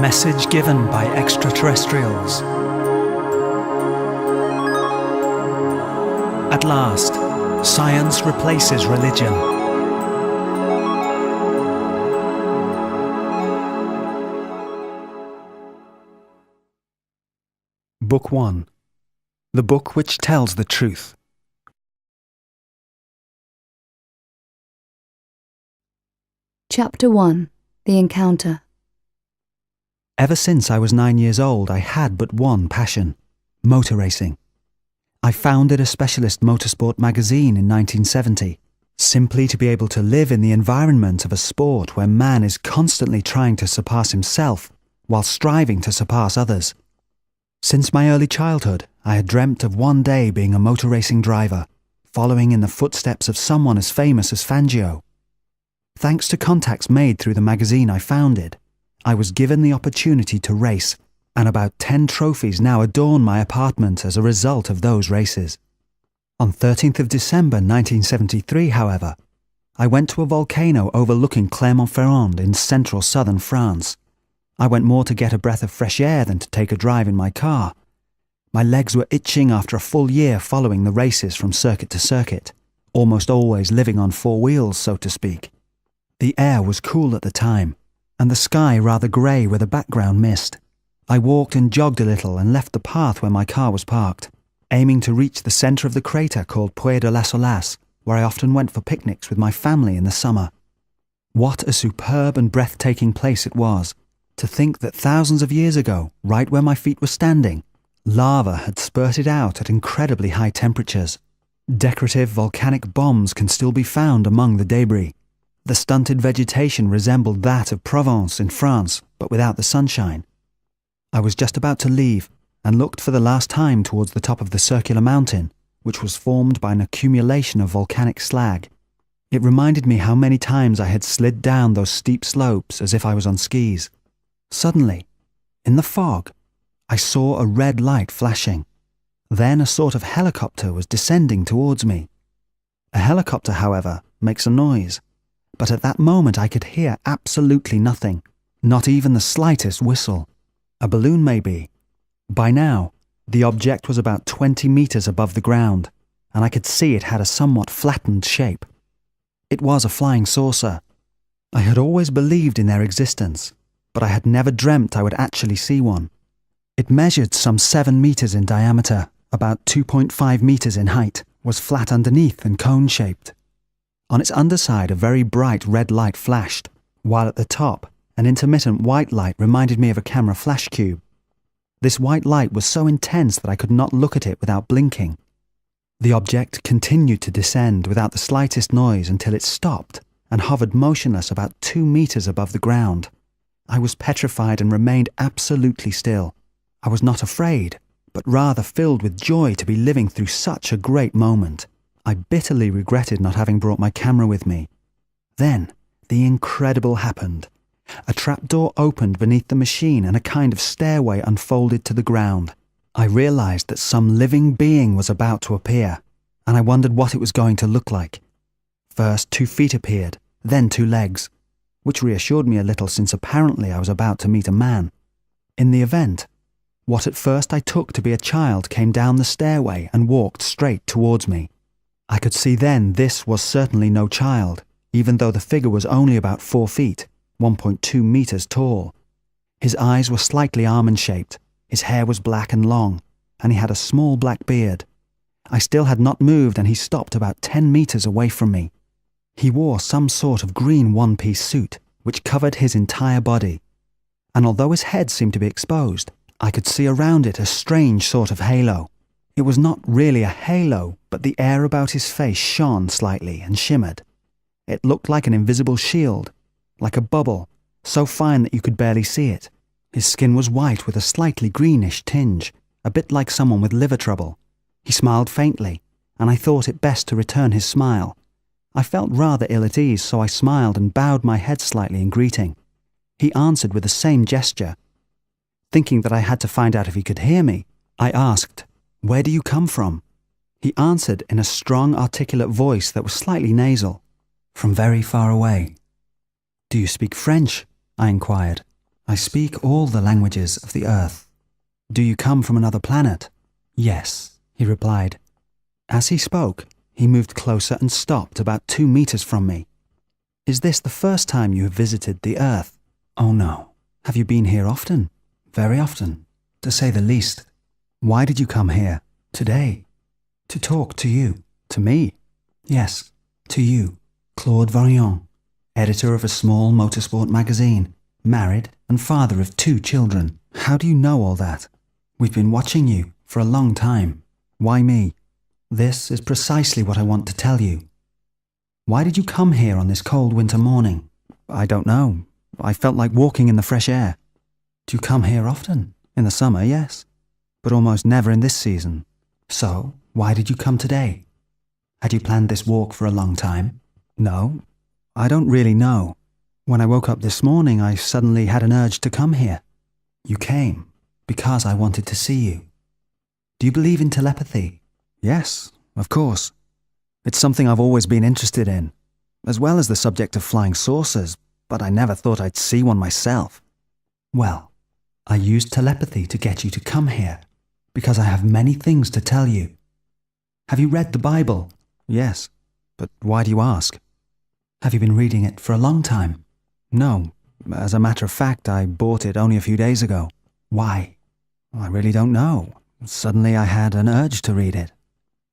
message given by Extra Terrestrials. At last, science replaces religion. Book 1. The book which tells the truth. Chapter 1. The Encounter. Ever since I was 9 years old, I had but one passion: motor racing. I founded a specialist motorsport magazine in 1970, simply to be able to live in the environment of a sport where man is constantly trying to surpass himself while striving to surpass others. Since my early childhood, I had dreamt of one day being a motor racing driver, following in the footsteps of someone as famous as Fangio. Thanks to contacts made through the magazine I founded, I was given the opportunity to race, and about 10 trophies now adorn my apartment as a result of those races. On 13th of December 1973, however, I went to a volcano overlooking Clermont-Ferrand in central southern France. I went more to get a breath of fresh air than to take a drive in my car. My legs were itching after a full year following the races from circuit to circuit, almost always living on four wheels, so to speak. The air was cool at the time, and the sky rather grey with a background mist. I walked and jogged a little and left the path where my car was parked, aiming to reach the centre of the crater called Puy de la Solace, where I often went for picnics with my family in the summer. What a superb and breathtaking place it was, to think that thousands of years ago, right where my feet were standing, lava had spurted out at incredibly high temperatures. Decorative volcanic bombs can still be found among the debris. The stunted vegetation resembled that of Provence in France, but without the sunshine. I was just about to leave, and looked for the last time towards the top of the circular mountain, which was formed by an accumulation of volcanic slag. It reminded me how many times I had slid down those steep slopes as if I was on skis. Suddenly, in the fog, I saw a red light flashing. Then a sort of helicopter was descending towards me. A helicopter, however, makes a noise, but at that moment I could hear absolutely nothing, not even the slightest whistle. A balloon maybe. By now, the object was about 20 meters above the ground, and I could see it had a somewhat flattened shape. It was a flying saucer. I had always believed in their existence, but I had never dreamt I would actually see one. It measured some 7 meters in diameter, about 2.5 meters in height, was flat underneath and cone-shaped. On its underside, a very bright red light flashed, while at the top, an intermittent white light reminded me of a camera flash cube. This white light was so intense that I could not look at it without blinking. The object continued to descend without the slightest noise until it stopped and hovered motionless about 2 meters above the ground. I was petrified and remained absolutely still. I was not afraid, but rather filled with joy to be living through such a great moment. I bitterly regretted not having brought my camera with me. Then, the incredible happened. A trapdoor opened beneath the machine and a kind of stairway unfolded to the ground. I realized that some living being was about to appear, and I wondered what it was going to look like. First 2 feet appeared, then 2 legs, which reassured me a little since apparently I was about to meet a man. In the event, what at first I took to be a child came down the stairway and walked straight towards me. I could see then this was certainly no child, even though the figure was only about 4 feet, 1.2 meters tall. His eyes were slightly almond-shaped, his hair was black and long, and he had a small black beard. I still had not moved, and he stopped about 10 meters away from me. He wore some sort of green one-piece suit, which covered his entire body, and although his head seemed to be exposed, I could see around it a strange sort of halo. It was not really a halo, but the air about his face shone slightly and shimmered. It looked like an invisible shield, like a bubble, so fine that you could barely see it. His skin was white with a slightly greenish tinge, a bit like someone with liver trouble. He smiled faintly, and I thought it best to return his smile. I felt rather ill at ease, so I smiled and bowed my head slightly in greeting. He answered with the same gesture. Thinking that I had to find out if he could hear me, I asked, "Where do you come from?" He answered in a strong, articulate voice that was slightly nasal, "From very far away." "Do you speak French?" I inquired. I speak all the languages of the earth. Do you come from another planet? Yes, he replied. As he spoke, he moved closer and stopped about 2 meters from me. Is this the first time you have visited the earth? Oh no. Have you been here often? Very often, to say the least. Why did you come here today? To talk to you. To me? Yes, to you, Claude Varian, editor of a small motorsport magazine, married and father of 2 children. How do you know all that? We've been watching you for a long time. Why me? This is precisely what I want to tell you. Why did you come here on this cold winter morning? I don't know. I felt like walking in the fresh air. Do you come here often? In the summer, yes, but almost never in this season. So, why did you come today? Had you planned this walk for a long time? No, I don't really know. When I woke up this morning, I suddenly had an urge to come here. You came because I wanted to see you. Do you believe in telepathy? Yes, of course. It's something I've always been interested in, as well as the subject of flying saucers, but I never thought I'd see one myself. Well, I used telepathy to get you to come here, because I have many things to tell you. Have you read the Bible? Yes, but why do you ask? Have you been reading it for a long time? No, as a matter of fact, I bought it only a few days ago. Why? I really don't know. Suddenly I had an urge to read it.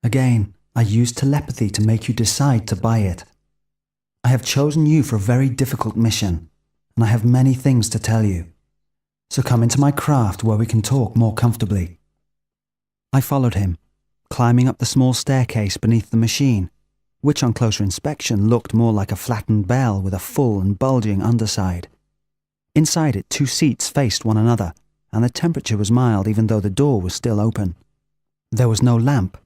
Again, I used telepathy to make you decide to buy it. I have chosen you for a very difficult mission, and I have many things to tell you. So come into my craft where we can talk more comfortably. I followed him, climbing up the small staircase beneath the machine, which on closer inspection looked more like a flattened bell with a full and bulging underside. Inside it, 2 seats faced one another, and the temperature was mild even though the door was still open. There was no lamp,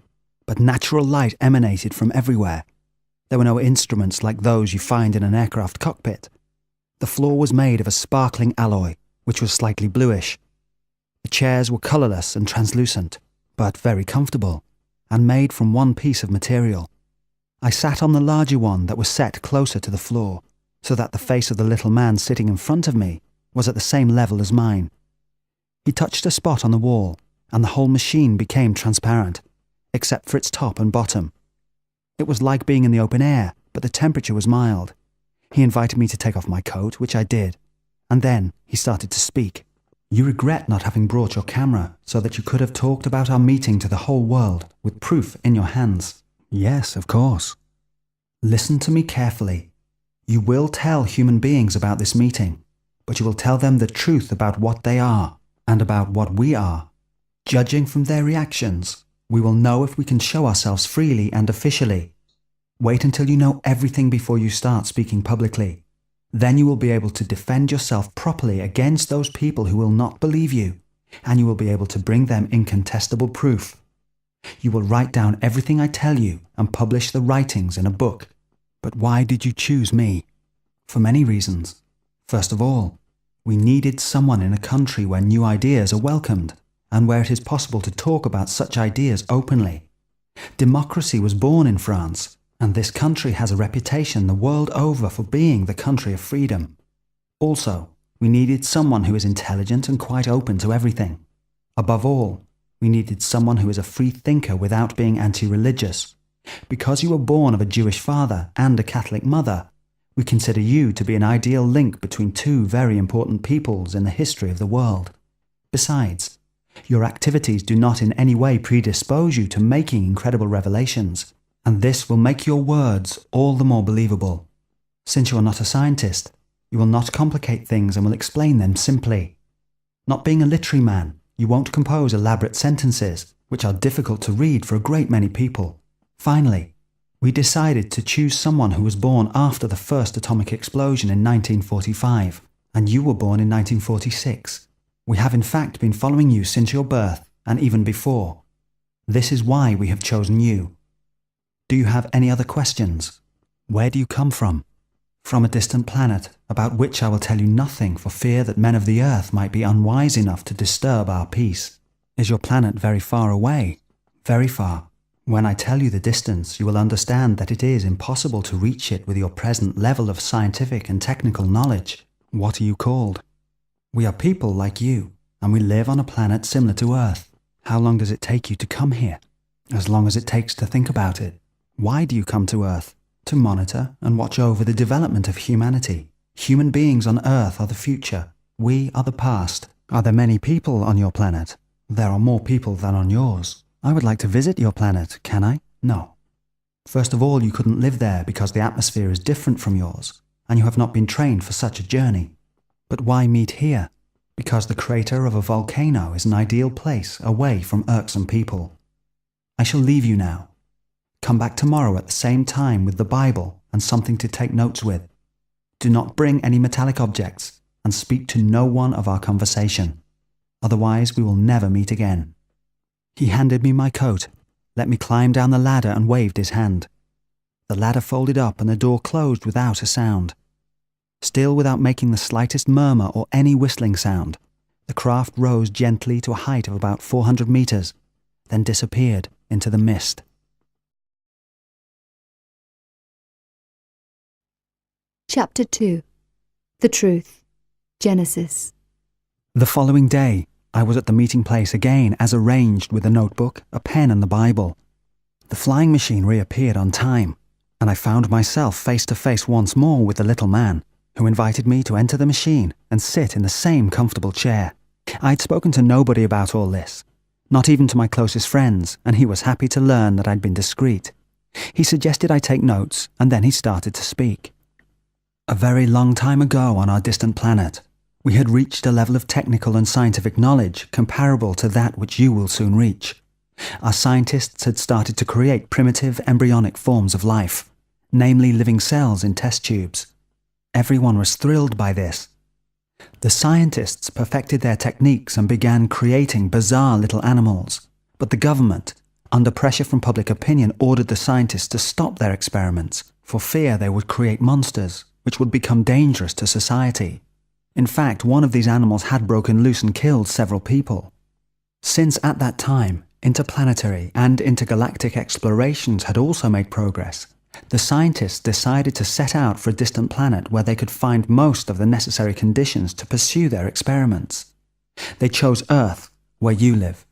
but natural light emanated from everywhere. There were no instruments like those you find in an aircraft cockpit. The floor was made of a sparkling alloy, which was slightly bluish. The chairs were colourless and translucent, but very comfortable, and made from one piece of material. I sat on the larger one that was set closer to the floor, so that the face of the little man sitting in front of me was at the same level as mine. He touched a spot on the wall, and the whole machine became transparent, except for its top and bottom. It was like being in the open air, but the temperature was mild. He invited me to take off my coat, which I did, and then he started to speak. You regret not having brought your camera so that you could have talked about our meeting to the whole world with proof in your hands. Yes, of course. Listen to me carefully. You will tell human beings about this meeting, but you will tell them the truth about what they are and about what we are. Judging from their reactions, we will know if we can show ourselves freely and officially. Wait until you know everything before you start speaking publicly. Then you will be able to defend yourself properly against those people who will not believe you, and you will be able to bring them incontestable proof. You will write down everything I tell you and publish the writings in a book. But why did you choose me? For many reasons. First of all, we needed someone in a country where new ideas are welcomed, and where it is possible to talk about such ideas openly. Democracy was born in France, and this country has a reputation the world over for being the country of freedom. Also, we needed someone who is intelligent and quite open to everything. Above all, we needed someone who is a free thinker without being anti-religious. Because you were born of a Jewish father and a Catholic mother, we consider you to be an ideal link between 2 very important peoples in the history of the world. Besides, your activities do not in any way predispose you to making incredible revelations, and this will make your words all the more believable. Since you are not a scientist, you will not complicate things and will explain them simply. Not being a literary man, you won't compose elaborate sentences, which are difficult to read for a great many people. Finally, we decided to choose someone who was born after the first atomic explosion in 1945, and you were born in 1946. We have in fact been following you since your birth, and even before. This is why we have chosen you. Do you have any other questions? Where do you come from? From a distant planet, about which I will tell you nothing for fear that men of the earth might be unwise enough to disturb our peace. Is your planet very far away? Very far. When I tell you the distance, you will understand that it is impossible to reach it with your present level of scientific and technical knowledge. What are you called? We are people like you, and we live on a planet similar to Earth. How long does it take you to come here? As long as it takes to think about it. Why do you come to Earth? To monitor and watch over the development of humanity. Human beings on Earth are the future. We are the past. Are there many people on your planet? There are more people than on yours. I would like to visit your planet, can I? No. First of all, you couldn't live there because the atmosphere is different from yours, and you have not been trained for such a journey. But why meet here? Because the crater of a volcano is an ideal place away from irksome people. I shall leave you now. Come back tomorrow at the same time with the Bible and something to take notes with. Do not bring any metallic objects and speak to no one of our conversation. Otherwise, we will never meet again. He handed me my coat, let me climb down the ladder and waved his hand. The ladder folded up and the door closed without a sound. Still without making the slightest murmur or any whistling sound, the craft rose gently to a height of about 400 meters, then disappeared into the mist. Chapter 2. The Truth. Genesis. The following day, I was at the meeting place again as arranged with a notebook, a pen and the Bible. The flying machine reappeared on time, and I found myself face to face once more with the little man, who invited me to enter the machine and sit in the same comfortable chair. I had spoken to nobody about all this, not even to my closest friends, and he was happy to learn that I'd been discreet. He suggested I take notes, and then he started to speak. A very long time ago on our distant planet, we had reached a level of technical and scientific knowledge comparable to that which you will soon reach. Our scientists had started to create primitive embryonic forms of life, namely living cells in test tubes. Everyone was thrilled by this. The scientists perfected their techniques and began creating bizarre little animals, but the government, under pressure from public opinion, ordered the scientists to stop their experiments for fear they would create monsters which would become dangerous to society. In fact, one of these animals had broken loose and killed several people. Since at that time, interplanetary and intergalactic explorations had also made progress, the scientists decided to set out for a distant planet where they could find most of the necessary conditions to pursue their experiments. They chose Earth, where you live.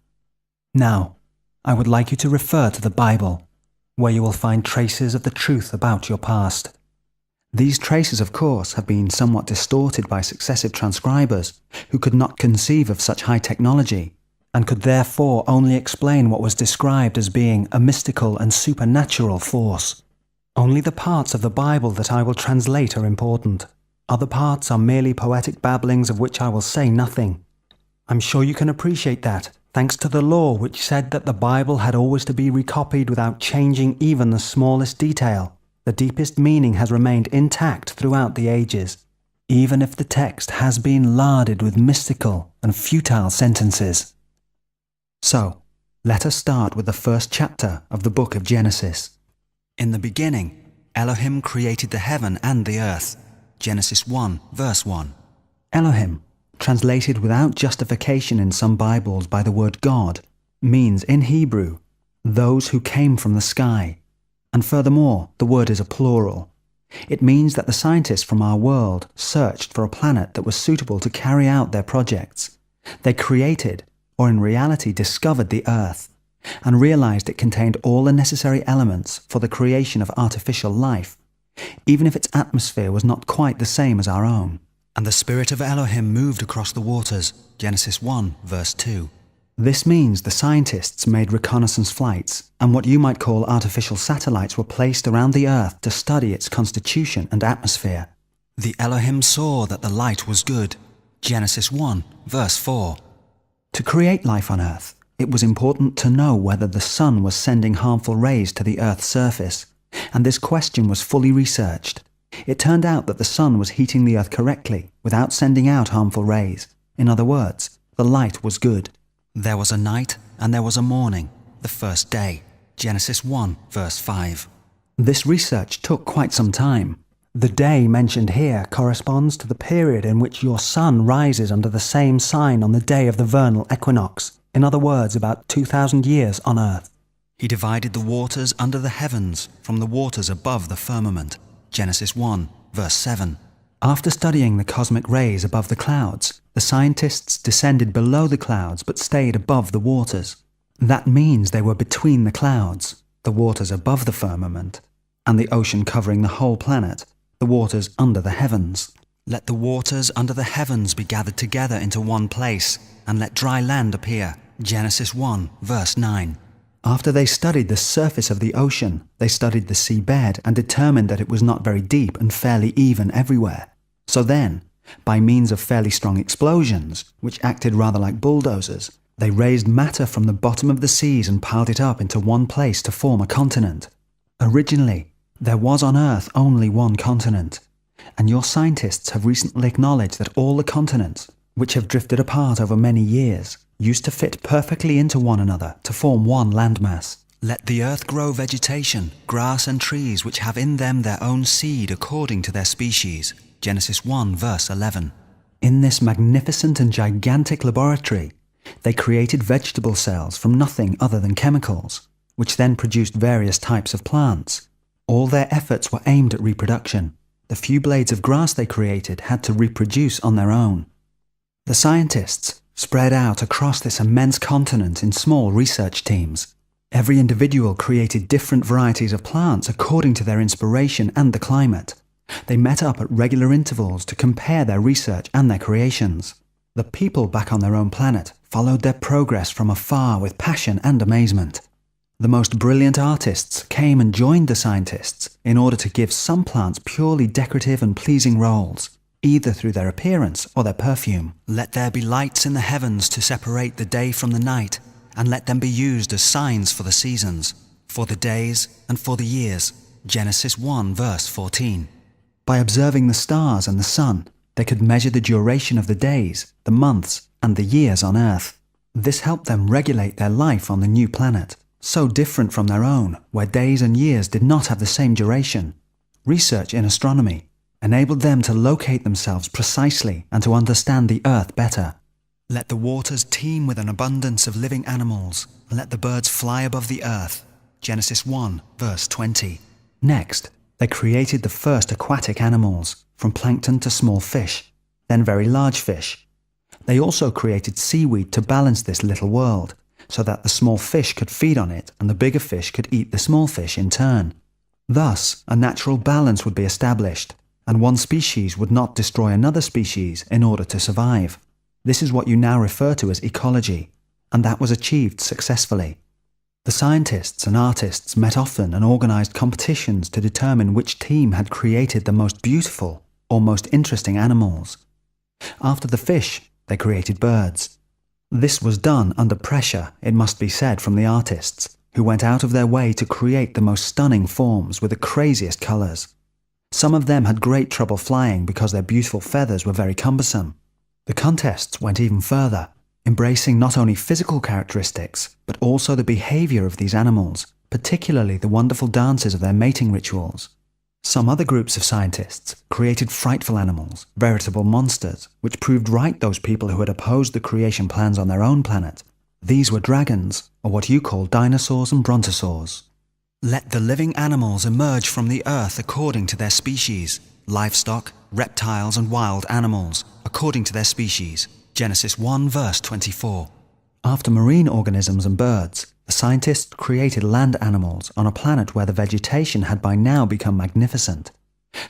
Now, I would like you to refer to the Bible, where you will find traces of the truth about your past. These traces, of course, have been somewhat distorted by successive transcribers who could not conceive of such high technology and could therefore only explain what was described as being a mystical and supernatural force. Only the parts of the Bible that I will translate are important. Other parts are merely poetic babblings of which I will say nothing. I'm sure you can appreciate that, thanks to the law which said that the Bible had always to be recopied without changing even the smallest detail. The deepest meaning has remained intact throughout the ages, even if the text has been larded with mystical and futile sentences. So, let us start with the first chapter of the book of Genesis. In the beginning, Elohim created the heaven and the earth. Genesis 1, verse 1. Elohim, translated without justification in some Bibles by the word God, means in Hebrew, those who came from the sky. And furthermore, the word is a plural. It means that the scientists from our world searched for a planet that was suitable to carry out their projects. They created, or in reality discovered the Earth, and realized it contained all the necessary elements for the creation of artificial life, even if its atmosphere was not quite the same as our own. And the spirit of Elohim moved across the waters. Genesis 1, verse 2. This means the scientists made reconnaissance flights, and what you might call artificial satellites were placed around the Earth to study its constitution and atmosphere. The Elohim saw that the light was good. Genesis 1, verse 4. To create life on Earth, it was important to know whether the sun was sending harmful rays to the Earth's surface, and this question was fully researched. It turned out that the sun was heating the Earth correctly without sending out harmful rays. In other words, the light was good. There was a night and there was a morning, the first day. Genesis 1, verse 5. This research took quite some time. The day mentioned here corresponds to the period in which your sun rises under the same sign on the day of the vernal equinox. In other words, about 2,000 years on Earth. He divided the waters under the heavens from the waters above the firmament. Genesis 1, verse 7. After studying the cosmic rays above the clouds, The scientists descended below the clouds but stayed above the waters. That means they were between the clouds, the waters above the firmament, and the ocean covering the whole planet, the waters under the heavens. Let the waters under the heavens be gathered together into one place, and let dry land appear. Genesis 1, verse 9. After they studied the surface of the ocean, they studied the seabed and determined that it was not very deep and fairly even everywhere. So then, by means of fairly strong explosions, which acted rather like bulldozers, they raised matter from the bottom of the seas and piled it up into one place to form a continent. Originally, there was on Earth only one continent, and your scientists have recently acknowledged that all the continents, which have drifted apart over many years, used to fit perfectly into one another to form one landmass. Let the earth grow vegetation, grass and trees which have in them their own seed according to their species. Genesis 1 verse 11. In this magnificent and gigantic laboratory, they created vegetable cells from nothing other than chemicals, which then produced various types of plants. All their efforts were aimed at reproduction. The few blades of grass they created had to reproduce on their own. The scientists spread out across this immense continent in small research teams. Every individual created different varieties of plants according to their inspiration and the climate. They met up at regular intervals to compare their research and their creations. The people back on their own planet followed their progress from afar with passion and amazement. The most brilliant artists came and joined the scientists in order to give some plants purely decorative and pleasing roles, either through their appearance or their perfume. Let there be lights in the heavens to separate the day from the night, and let them be used as signs for the seasons, for the days and for the years. Genesis 1 verse 14. By observing the stars and the sun, they could measure the duration of the days, the months, and the years on Earth. This helped them regulate their life on the new planet, so different from their own, where days and years did not have the same duration. Research in astronomy enabled them to locate themselves precisely and to understand the Earth better. Let the waters teem with an abundance of living animals, and let the birds fly above the earth. Genesis 1, verse 20. Next, they created the first aquatic animals, from plankton to small fish, then very large fish. They also created seaweed to balance this little world, so that the small fish could feed on it and the bigger fish could eat the small fish in turn. Thus, a natural balance would be established, and one species would not destroy another species in order to survive. This is what you now refer to as ecology, and that was achieved successfully. The scientists and artists met often and organized competitions to determine which team had created the most beautiful or most interesting animals. After the fish, they created birds. This was done under pressure, it must be said, from the artists, who went out of their way to create the most stunning forms with the craziest colors. Some of them had great trouble flying because their beautiful feathers were very cumbersome. The contests went even further, embracing not only physical characteristics, but also the behavior of these animals, particularly the wonderful dances of their mating rituals. Some other groups of scientists created frightful animals, veritable monsters, which proved right those people who had opposed the creation plans on their own planet. These were dragons, or what you call dinosaurs and brontosaurs. Let the living animals emerge from the earth according to their species, livestock, reptiles and wild animals, according to their species. Genesis 1 verse 24. After marine organisms and birds, the scientists created land animals on a planet where the vegetation had by now become magnificent.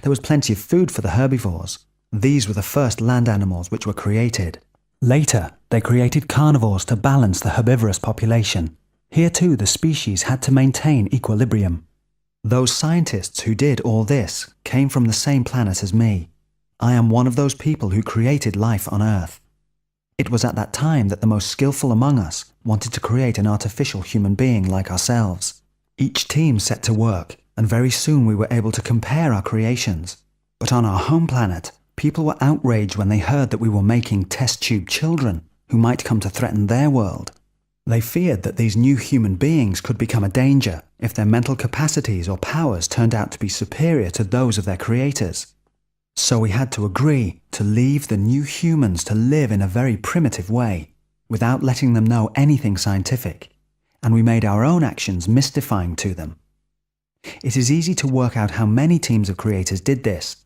There was plenty of food for the herbivores. These were the first land animals which were created. Later, they created carnivores to balance the herbivorous population. Here too the species had to maintain equilibrium. Those scientists who did all this came from the same planet as me. I am one of those people who created life on Earth. It was at that time that the most skillful among us wanted to create an artificial human being like ourselves. Each team set to work, and very soon we were able to compare our creations. But on our home planet, people were outraged when they heard that we were making test tube children who might come to threaten their world. They feared that these new human beings could become a danger if their mental capacities or powers turned out to be superior to those of their creators. So we had to agree to leave the new humans to live in a very primitive way, without letting them know anything scientific, and we made our own actions mystifying to them. It is easy to work out how many teams of creators did this.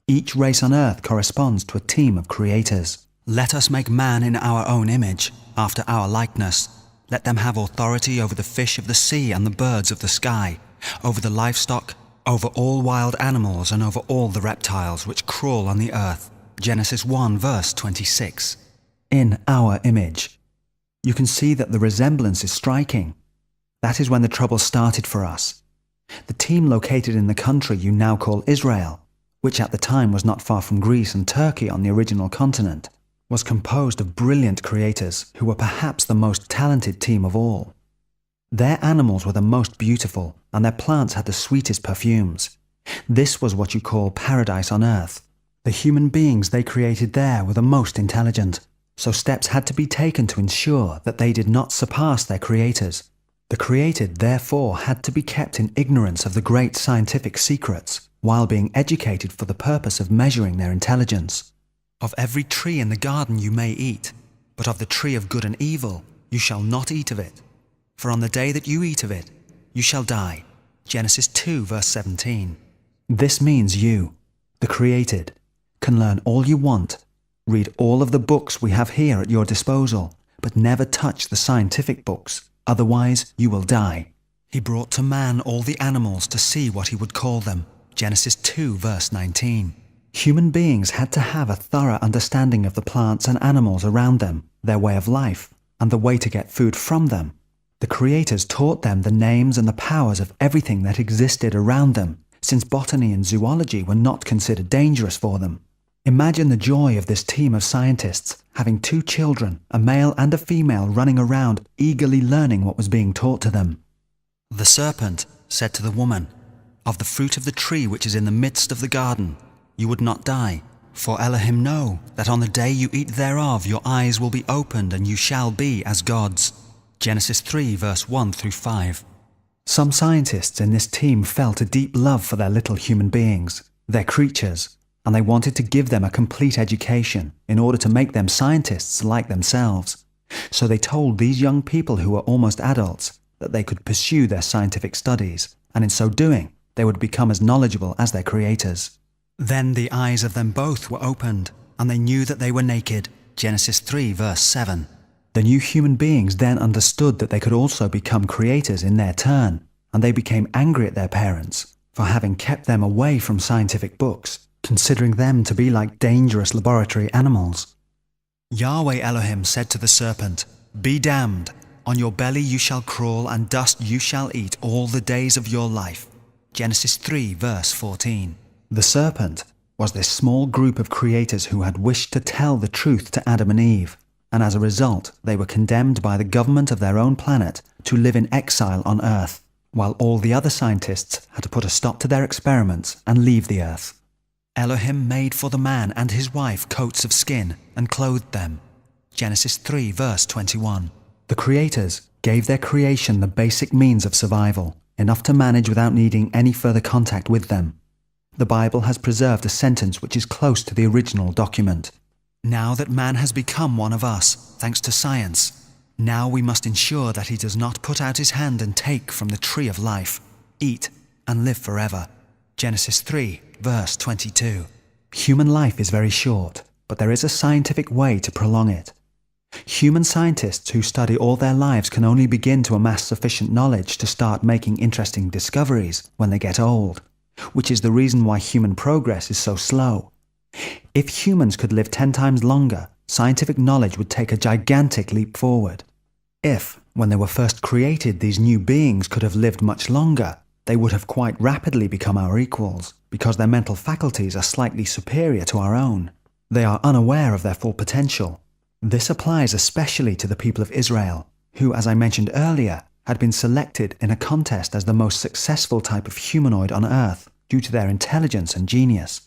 Each race on Earth corresponds to a team of creators. Let us make man in our own image, after our likeness. Let them have authority over the fish of the sea and the birds of the sky, over the livestock, over all wild animals, and over all the reptiles which crawl on the earth. Genesis 1 verse 26. In our image. You can see that the resemblance is striking. That is when the trouble started for us. The team located in the country you now call Israel, which at the time was not far from Greece and Turkey on the original continent, was composed of brilliant creators who were perhaps the most talented team of all. Their animals were the most beautiful, and their plants had the sweetest perfumes. This was what you call paradise on earth. The human beings they created there were the most intelligent, so steps had to be taken to ensure that they did not surpass their creators. The created, therefore, had to be kept in ignorance of the great scientific secrets, while being educated for the purpose of measuring their intelligence. Of every tree in the garden you may eat, but of the tree of good and evil you shall not eat of it. For on the day that you eat of it, you shall die. Genesis 2 verse 17. This means you, the created, can learn all you want, read all of the books we have here at your disposal, but never touch the scientific books, otherwise you will die. He brought to man all the animals to see what he would call them. Genesis 2 verse 19. Human beings had to have a thorough understanding of the plants and animals around them, their way of life, and the way to get food from them. The creators taught them the names and the powers of everything that existed around them, since botany and zoology were not considered dangerous for them. Imagine the joy of this team of scientists having 2 children, a male and a female, running around eagerly learning what was being taught to them. The serpent said to the woman, "Of the fruit of the tree which is in the midst of the garden, you would not die, for Elohim know that on the day you eat thereof your eyes will be opened and you shall be as gods." Genesis 3 verse 1 through 5. Some scientists in this team felt a deep love for their little human beings, their creatures, and they wanted to give them a complete education in order to make them scientists like themselves. So they told these young people who were almost adults that they could pursue their scientific studies, and in so doing, they would become as knowledgeable as their creators. Then the eyes of them both were opened, and they knew that they were naked. Genesis 3 verse 7. The new human beings then understood that they could also become creators in their turn, and they became angry at their parents for having kept them away from scientific books, considering them to be like dangerous laboratory animals. Yahweh Elohim said to the serpent, "Be damned, on your belly you shall crawl, and dust you shall eat all the days of your life." Genesis 3 verse 14. The serpent was this small group of creators who had wished to tell the truth to Adam and Eve, and as a result they were condemned by the government of their own planet to live in exile on Earth, while all the other scientists had to put a stop to their experiments and leave the Earth. Elohim made for the man and his wife coats of skin and clothed them. Genesis 3 verse 21. The creators gave their creation the basic means of survival, enough to manage without needing any further contact with them. The Bible has preserved a sentence which is close to the original document. Now that man has become one of us, thanks to science, now we must ensure that he does not put out his hand and take from the tree of life, eat, and live forever. Genesis 3, verse 22. Human life is very short, but there is a scientific way to prolong it. Human scientists who study all their lives can only begin to amass sufficient knowledge to start making interesting discoveries when they get old, which is the reason why human progress is so slow. If humans could live 10 times longer, scientific knowledge would take a gigantic leap forward. If, when they were first created, these new beings could have lived much longer, they would have quite rapidly become our equals, because their mental faculties are slightly superior to our own. They are unaware of their full potential. This applies especially to the people of Israel, who, as I mentioned earlier, had been selected in a contest as the most successful type of humanoid on Earth due to their intelligence and genius.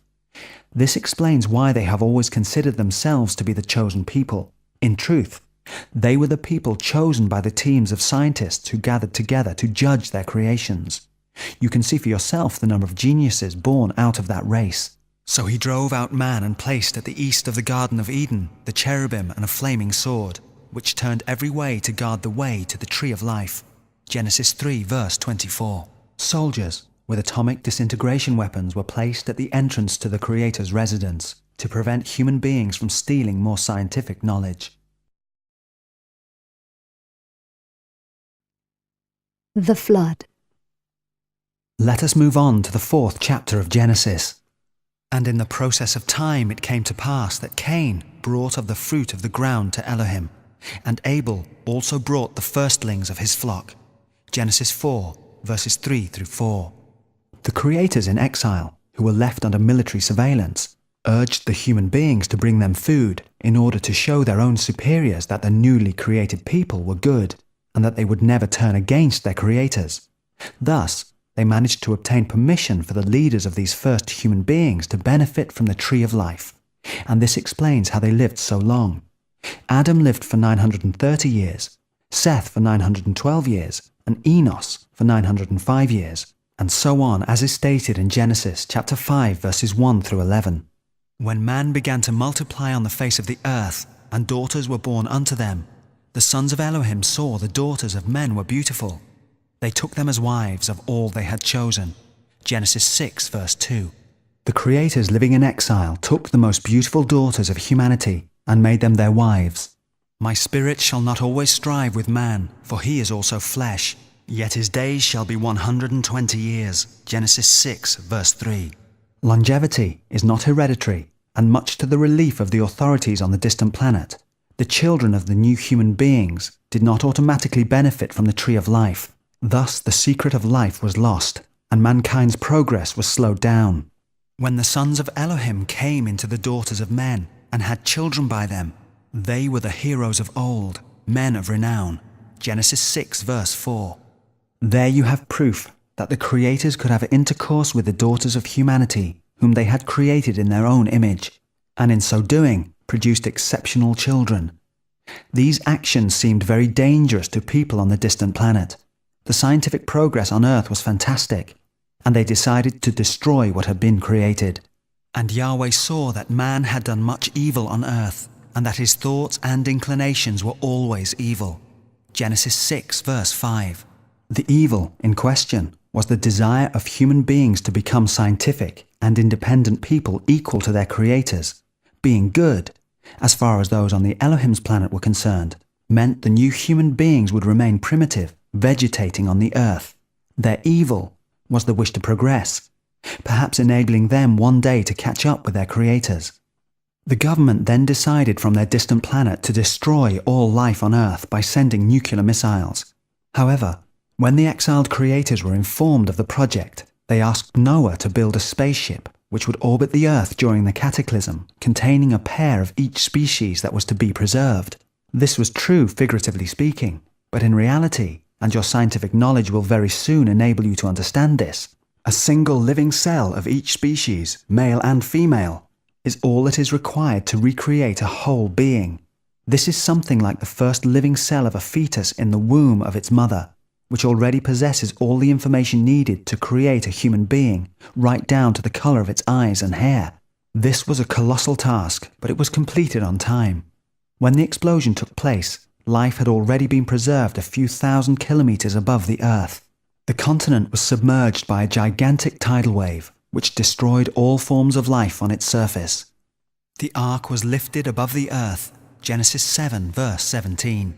This explains why they have always considered themselves to be the chosen people. In truth, they were the people chosen by the teams of scientists who gathered together to judge their creations. You can see for yourself the number of geniuses born out of that race. So he drove out man and placed at the east of the Garden of Eden the cherubim and a flaming sword, which turned every way to guard the way to the tree of life. Genesis 3 verse 24. Soldiers with atomic disintegration weapons were placed at the entrance to the Creator's residence to prevent human beings from stealing more scientific knowledge. The flood. Let us move on to the 4th chapter of Genesis. And in the process of time it came to pass that Cain brought of the fruit of the ground to Elohim, and Abel also brought the firstlings of his flock. Genesis 4, verses 3 through 4. The creators in exile, who were left under military surveillance, urged the human beings to bring them food in order to show their own superiors that the newly created people were good, and that they would never turn against their creators. Thus, they managed to obtain permission for the leaders of these first human beings to benefit from the tree of life. And this explains how they lived so long. Adam lived for 930 years, Seth for 912 years, and Enos for 905 years, and so on, as is stated in Genesis chapter 5 verses 1 through 11. When man began to multiply on the face of the earth, and daughters were born unto them, the sons of Elohim saw the daughters of men were beautiful. They took them as wives of all they had chosen. Genesis 6 verse 2. The creators living in exile took the most beautiful daughters of humanity and made them their wives. My spirit shall not always strive with man, for he is also flesh, yet his days shall be 120 years. Genesis 6 verse 3. Longevity is not hereditary, and much to the relief of the authorities on the distant planet, the children of the new human beings did not automatically benefit from the tree of life. Thus the secret of life was lost, and mankind's progress was slowed down. When the sons of Elohim came into the daughters of men, and had children by them, they were the heroes of old, men of renown. Genesis 6 verse 4. There you have proof that the creators could have intercourse with the daughters of humanity, whom they had created in their own image, and in so doing produced exceptional children. These actions seemed very dangerous to people on the distant planet. The scientific progress on Earth was fantastic, and they decided to destroy what had been created. And Yahweh saw that man had done much evil on earth, and that his thoughts and inclinations were always evil. Genesis 6 verse 5. The evil in question was the desire of human beings to become scientific and independent people equal to their creators. Being good, as far as those on the Elohim's planet were concerned, meant the new human beings would remain primitive, vegetating on the earth. Their evil was the wish to progress, perhaps enabling them one day to catch up with their creators. The government then decided from their distant planet to destroy all life on Earth by sending nuclear missiles. However, when the exiled creators were informed of the project, they asked Noah to build a spaceship which would orbit the Earth during the cataclysm, containing a pair of each species that was to be preserved. This was true figuratively speaking, but in reality, and your scientific knowledge will very soon enable you to understand this, a single living cell of each species, male and female, is all that is required to recreate a whole being. This is something like the first living cell of a fetus in the womb of its mother, which already possesses all the information needed to create a human being, right down to the colour of its eyes and hair. This was a colossal task, but it was completed on time. When the explosion took place, life had already been preserved a few thousand kilometres above the Earth. The continent was submerged by a gigantic tidal wave, which destroyed all forms of life on its surface. The ark was lifted above the earth, Genesis 7 verse 17.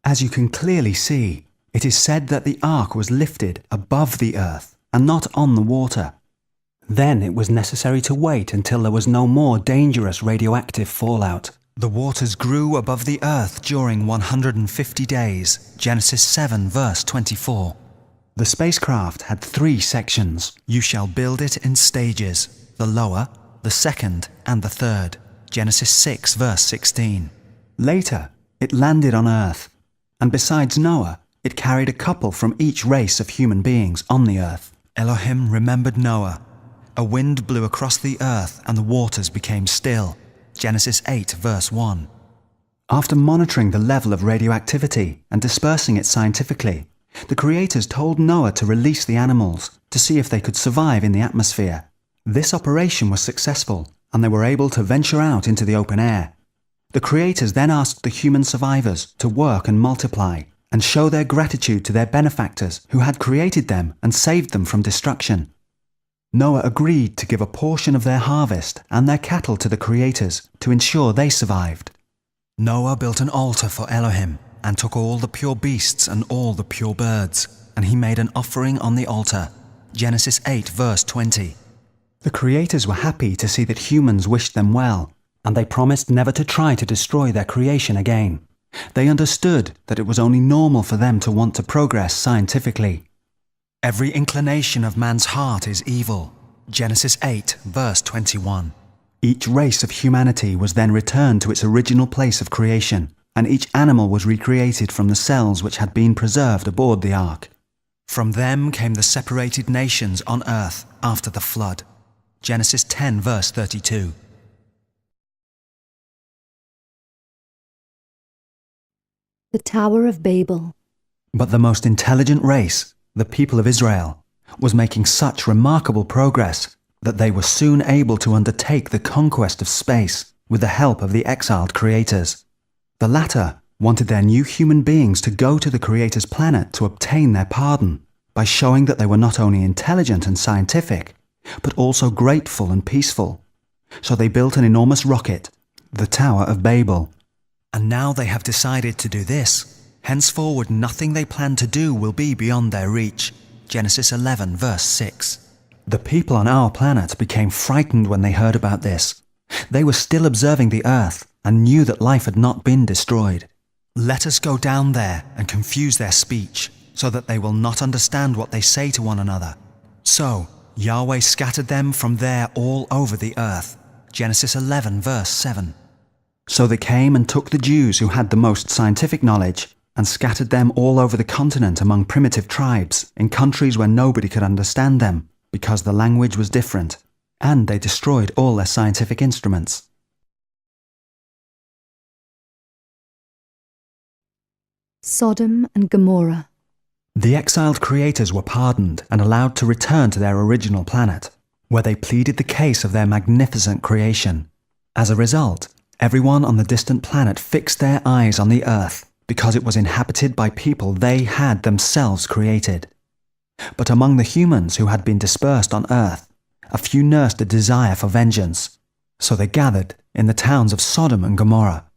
As you can clearly see, it is said that the ark was lifted above the earth and not on the water. Then it was necessary to wait until there was no more dangerous radioactive fallout. The waters grew above the earth during 150 days, Genesis 7 verse 24. The spacecraft had 3 sections. You shall build it in stages, the lower, the second, and the third. Genesis 6 verse 16. Later, it landed on Earth, and besides Noah, it carried a couple from each race of human beings on the Earth. Elohim remembered Noah. A wind blew across the earth and the waters became still. Genesis 8 verse 1. After monitoring the level of radioactivity and dispersing it scientifically, the creators told Noah to release the animals to see if they could survive in the atmosphere. This operation was successful, and they were able to venture out into the open air. The creators then asked the human survivors to work and multiply, and show their gratitude to their benefactors who had created them and saved them from destruction. Noah agreed to give a portion of their harvest and their cattle to the creators to ensure they survived. Noah built an altar for Elohim and took all the pure beasts and all the pure birds, and he made an offering on the altar. Genesis 8 verse 20. The creators were happy to see that humans wished them well, and they promised never to try to destroy their creation again. They understood that it was only normal for them to want to progress scientifically. Every inclination of man's heart is evil. Genesis 8 verse 21. Each race of humanity was then returned to its original place of creation, and each animal was recreated from the cells which had been preserved aboard the ark. From them came the separated nations on earth after the flood. Genesis 10 verse 32. The Tower of Babel. But the most intelligent race, the people of Israel, was making such remarkable progress that they were soon able to undertake the conquest of space with the help of the exiled creators. The latter wanted their new human beings to go to the Creator's planet to obtain their pardon by showing that they were not only intelligent and scientific, but also grateful and peaceful. So they built an enormous rocket, the Tower of Babel. And now they have decided to do this. Henceforward nothing they plan to do will be beyond their reach. Genesis 11 verse 6. The people on our planet became frightened when they heard about this. They were still observing the earth and knew that life had not been destroyed. Let us go down there and confuse their speech, so that they will not understand what they say to one another. So Yahweh scattered them from there all over the earth. Genesis 11 verse 7. So they came and took the Jews who had the most scientific knowledge and scattered them all over the continent among primitive tribes in countries where nobody could understand them because the language was different, and they destroyed all their scientific instruments. Sodom and Gomorrah. The exiled creators were pardoned and allowed to return to their original planet, where they pleaded the case of their magnificent creation. As a result, everyone on the distant planet fixed their eyes on the earth because it was inhabited by people they had themselves created. But among the humans who had been dispersed on earth, a few nursed a desire for vengeance. So they gathered in the towns of Sodom and Gomorrah,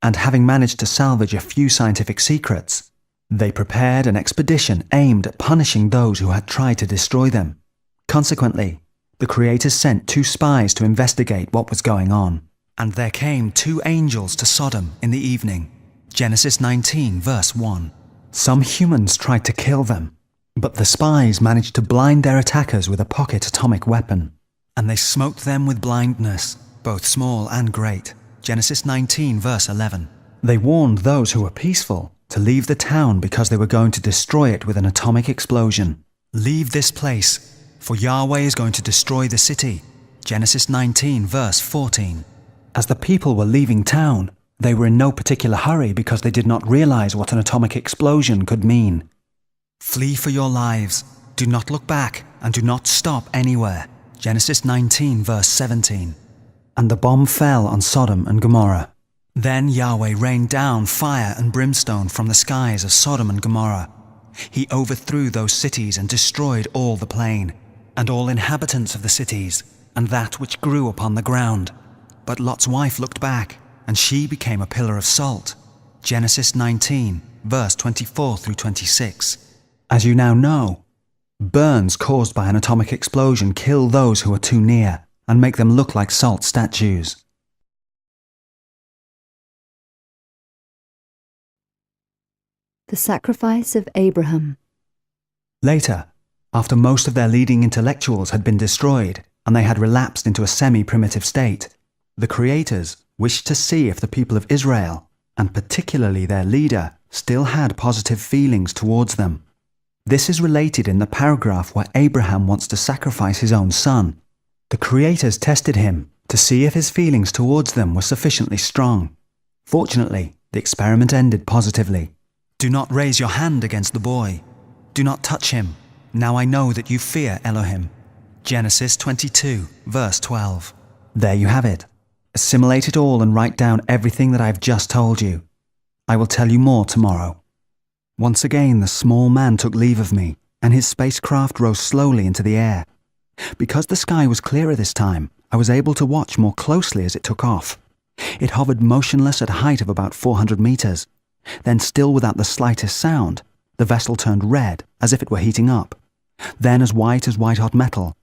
and having managed to salvage a few scientific secrets, they prepared an expedition aimed at punishing those who had tried to destroy them. Consequently, the creators sent 2 spies to investigate what was going on. And there came 2 angels to Sodom in the evening. Genesis 19 verse 1. Some humans tried to kill them, but the spies managed to blind their attackers with a pocket atomic weapon. And they smote them with blindness, both small and great. Genesis 19 verse 11. They warned those who were peaceful to leave the town because they were going to destroy it with an atomic explosion. Leave this place, for Yahweh is going to destroy the city. Genesis 19 verse 14. As the people were leaving town, they were in no particular hurry because they did not realize what an atomic explosion could mean. Flee for your lives, do not look back, and do not stop anywhere. Genesis 19 verse 17. And the bomb fell on Sodom and Gomorrah. Then Yahweh rained down fire and brimstone from the skies of Sodom and Gomorrah. He overthrew those cities and destroyed all the plain, and all inhabitants of the cities, and that which grew upon the ground. But Lot's wife looked back, and she became a pillar of salt. Genesis 19, verse 24 through 26. As you now know, burns caused by an atomic explosion kill those who are too near and make them look like salt statues. The sacrifice of Abraham. Later, after most of their leading intellectuals had been destroyed and they had relapsed into a semi-primitive state, the creators wished to see if the people of Israel, and particularly their leader, still had positive feelings towards them. This is related in the paragraph where Abraham wants to sacrifice his own son. The creators tested him to see if his feelings towards them were sufficiently strong. Fortunately, the experiment ended positively. Do not raise your hand against the boy. Do not touch him. Now I know that you fear Elohim. Genesis 22, verse 12. There you have it. Assimilate it all and write down everything that I've just told you. I will tell you more tomorrow. Once again the small man took leave of me, and his spacecraft rose slowly into the air. Because the sky was clearer this time, I was able to watch more closely as it took off. It hovered motionless at a height of about 400 meters. Then, still without the slightest sound, the vessel turned red as if it were heating up, then as white-hot metal,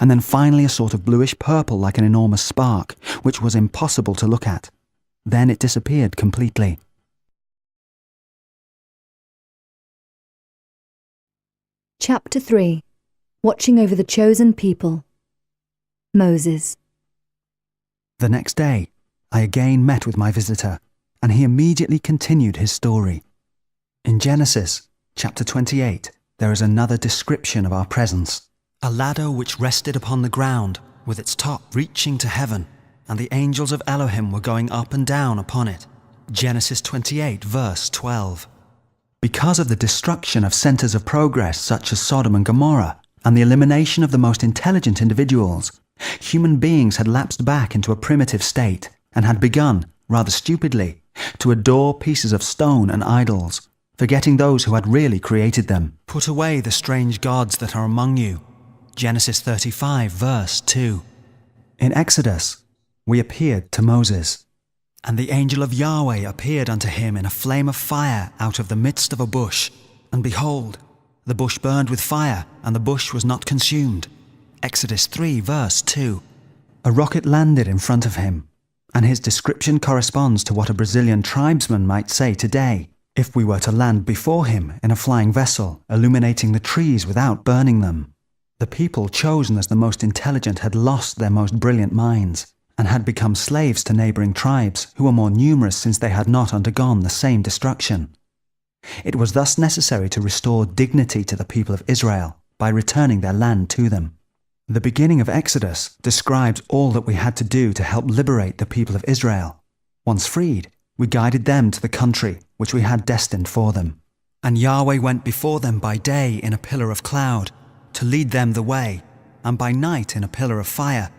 and then finally a sort of bluish purple like an enormous spark, which was impossible to look at. Then it disappeared completely. Chapter 3. Watching over the chosen people. Moses. The next day, I again met with my visitor, and he immediately continued his story. In Genesis, chapter 28, there is another description of our presence. A ladder which rested upon the ground, with its top reaching to heaven, and the angels of Elohim were going up and down upon it. Genesis 28, verse 12. Because of the destruction of centers of progress such as Sodom and Gomorrah, and the elimination of the most intelligent individuals, human beings had lapsed back into a primitive state, and had begun, rather stupidly, to adore pieces of stone and idols, forgetting those who had really created them. Put away the strange gods that are among you. Genesis 35, verse 2. In Exodus, we appeared to Moses, and the angel of Yahweh appeared unto him in a flame of fire out of the midst of a bush. And behold, the bush burned with fire, and the bush was not consumed. Exodus 3, verse 2. A rocket landed in front of him, and his description corresponds to what a Brazilian tribesman might say today, if we were to land before him in a flying vessel, illuminating the trees without burning them. The people chosen as the most intelligent had lost their most brilliant minds, and had become slaves to neighbouring tribes who were more numerous since they had not undergone the same destruction. It was thus necessary to restore dignity to the people of Israel by returning their land to them. The beginning of Exodus describes all that we had to do to help liberate the people of Israel. Once freed, we guided them to the country which we had destined for them. And Yahweh went before them by day in a pillar of cloud, to lead them the way, and by night in a pillar of fire,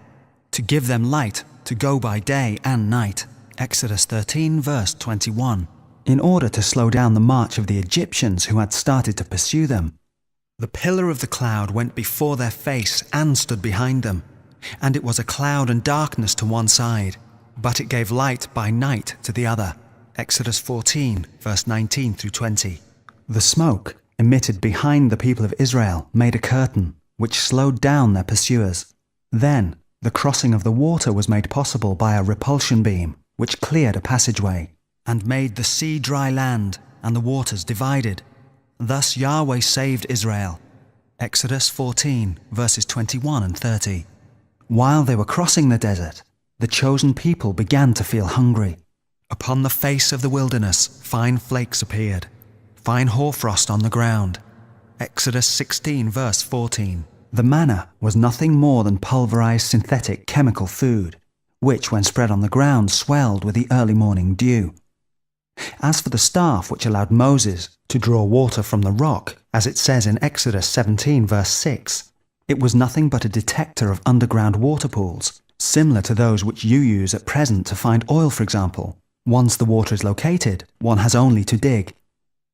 to give them light to go by day and night. Exodus 13, verse 21. In order to slow down the march of the Egyptians who had started to pursue them, the pillar of the cloud went before their face and stood behind them, and it was a cloud and darkness to one side, but it gave light by night to the other. Exodus 14, verse 19 through 20. The smoke emitted behind the people of Israel made a curtain, which slowed down their pursuers. Then the crossing of the water was made possible by a repulsion beam, which cleared a passageway, and made the sea dry land, and the waters divided. Thus Yahweh saved Israel. Exodus 14, verses 21 and 30. While they were crossing the desert, the chosen people began to feel hungry. Upon the face of the wilderness, fine flakes appeared, fine hoarfrost on the ground. Exodus 16, verse 14. The manna was nothing more than pulverized synthetic chemical food, which, when spread on the ground, swelled with the early morning dew. As for the staff which allowed Moses to draw water from the rock, as it says in Exodus 17, verse 6, it was nothing but a detector of underground water pools, similar to those which you use at present to find oil, for example. Once the water is located, one has only to dig.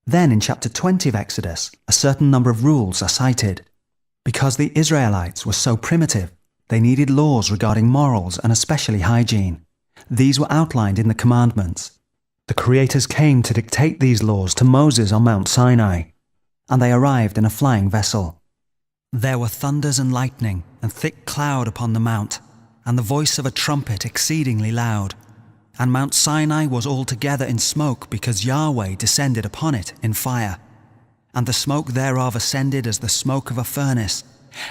Then in chapter 20 of Exodus, a certain number of rules are cited. Because the Israelites were so primitive, they needed laws regarding morals and especially hygiene. These were outlined in the commandments. The creators came to dictate these laws to Moses on Mount Sinai, and they arrived in a flying vessel. There were thunders and lightning, and thick cloud upon the mount, and the voice of a trumpet exceedingly loud. And Mount Sinai was altogether in smoke, because Yahweh descended upon it in fire. And the smoke thereof ascended as the smoke of a furnace,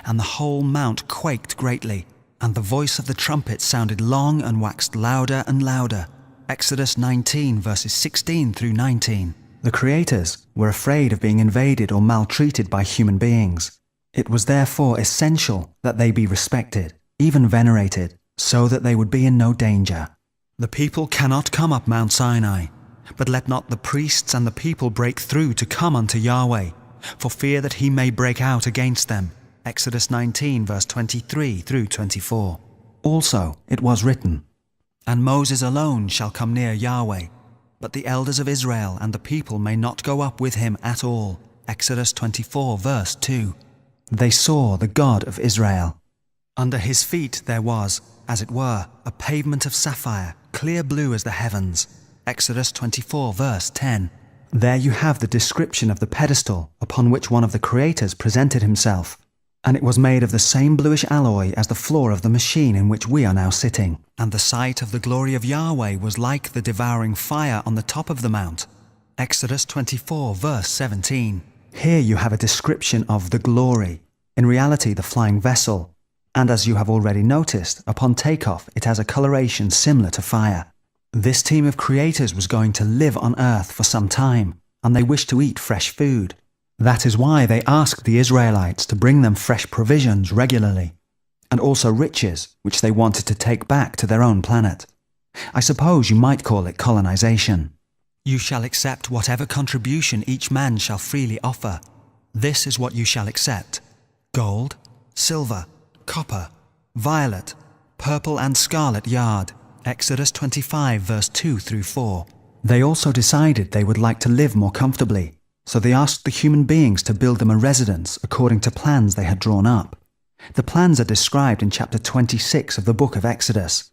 and the whole mount quaked greatly, and the voice of the trumpet sounded long and waxed louder and louder. Exodus 19, verses 16 through 19. The creators were afraid of being invaded or maltreated by human beings. It was therefore essential that they be respected, even venerated, so that they would be in no danger. The people cannot come up Mount Sinai, but let not the priests and the people break through to come unto Yahweh, for fear that he may break out against them. Exodus 19, verse 23 through 24. Also it was written, And Moses alone shall come near Yahweh, but the elders of Israel and the people may not go up with him at all. Exodus 24 verse 2. They saw the God of Israel. Under his feet there was, as it were, a pavement of sapphire, clear blue as the heavens. Exodus 24 verse 10. There you have the description of the pedestal upon which one of the creators presented himself, and it was made of the same bluish alloy as the floor of the machine in which we are now sitting. And the sight of the glory of Yahweh was like the devouring fire on the top of the mount. Exodus 24 verse 17. Here you have a description of the glory, in reality the flying vessel, and as you have already noticed, upon takeoff it has a coloration similar to fire. This team of creators was going to live on earth for some time, and they wished to eat fresh food. That is why they asked the Israelites to bring them fresh provisions regularly, and also riches which they wanted to take back to their own planet. I suppose you might call it colonization. You shall accept whatever contribution each man shall freely offer. This is what you shall accept: gold, silver, copper, violet, purple and scarlet yard. Exodus 25 verse 2 through 4. They also decided they would like to live more comfortably, so they asked the human beings to build them a residence according to plans they had drawn up. The plans are described in chapter 26 of the book of Exodus.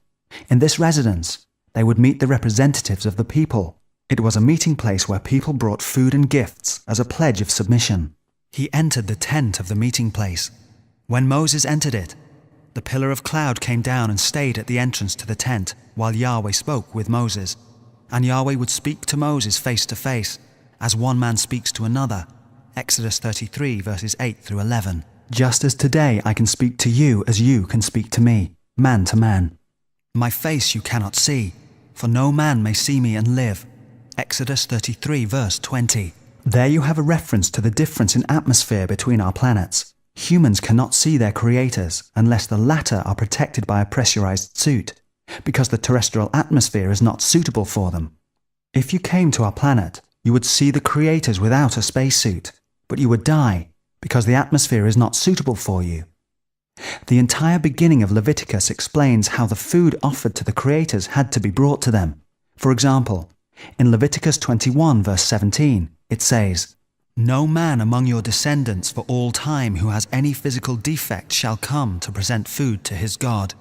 In this residence, they would meet the representatives of the people. It was a meeting place where people brought food and gifts as a pledge of submission. He entered the tent of the meeting place. When Moses entered it, the pillar of cloud came down and stayed at the entrance to the tent while Yahweh spoke with Moses. And Yahweh would speak to Moses face to face, as one man speaks to another. Exodus 33 verses 8 through 11. Just as today I can speak to you as you can speak to me, man to man. My face you cannot see, for no man may see me and live. Exodus 33 verse 20. There you have a reference to the difference in atmosphere between our planets. Humans cannot see their creators unless the latter are protected by a pressurized suit, because the terrestrial atmosphere is not suitable for them. If you came to our planet, you would see the creators without a spacesuit, but you would die because the atmosphere is not suitable for you. The entire beginning of Leviticus explains how the food offered to the creators had to be brought to them. For example, in Leviticus 21 verse 17, it says, "No man among your descendants for all time who has any physical defect shall come to present food to his God."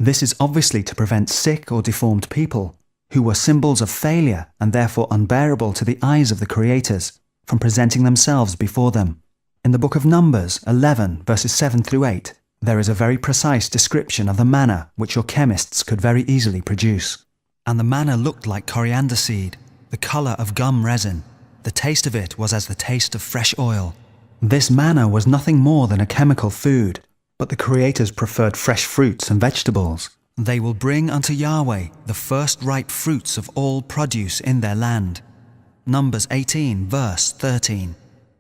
This is obviously to prevent sick or deformed people, who were symbols of failure and therefore unbearable to the eyes of the creators, from presenting themselves before them. In the book of Numbers 11 verses 7 through 8, there is a very precise description of the manna which your chemists could very easily produce. And the manna looked like coriander seed, the colour of gum resin. The taste of it was as the taste of fresh oil. This manna was nothing more than a chemical food, but the creators preferred fresh fruits and vegetables. They will bring unto Yahweh the first ripe fruits of all produce in their land. Numbers 18 verse 13.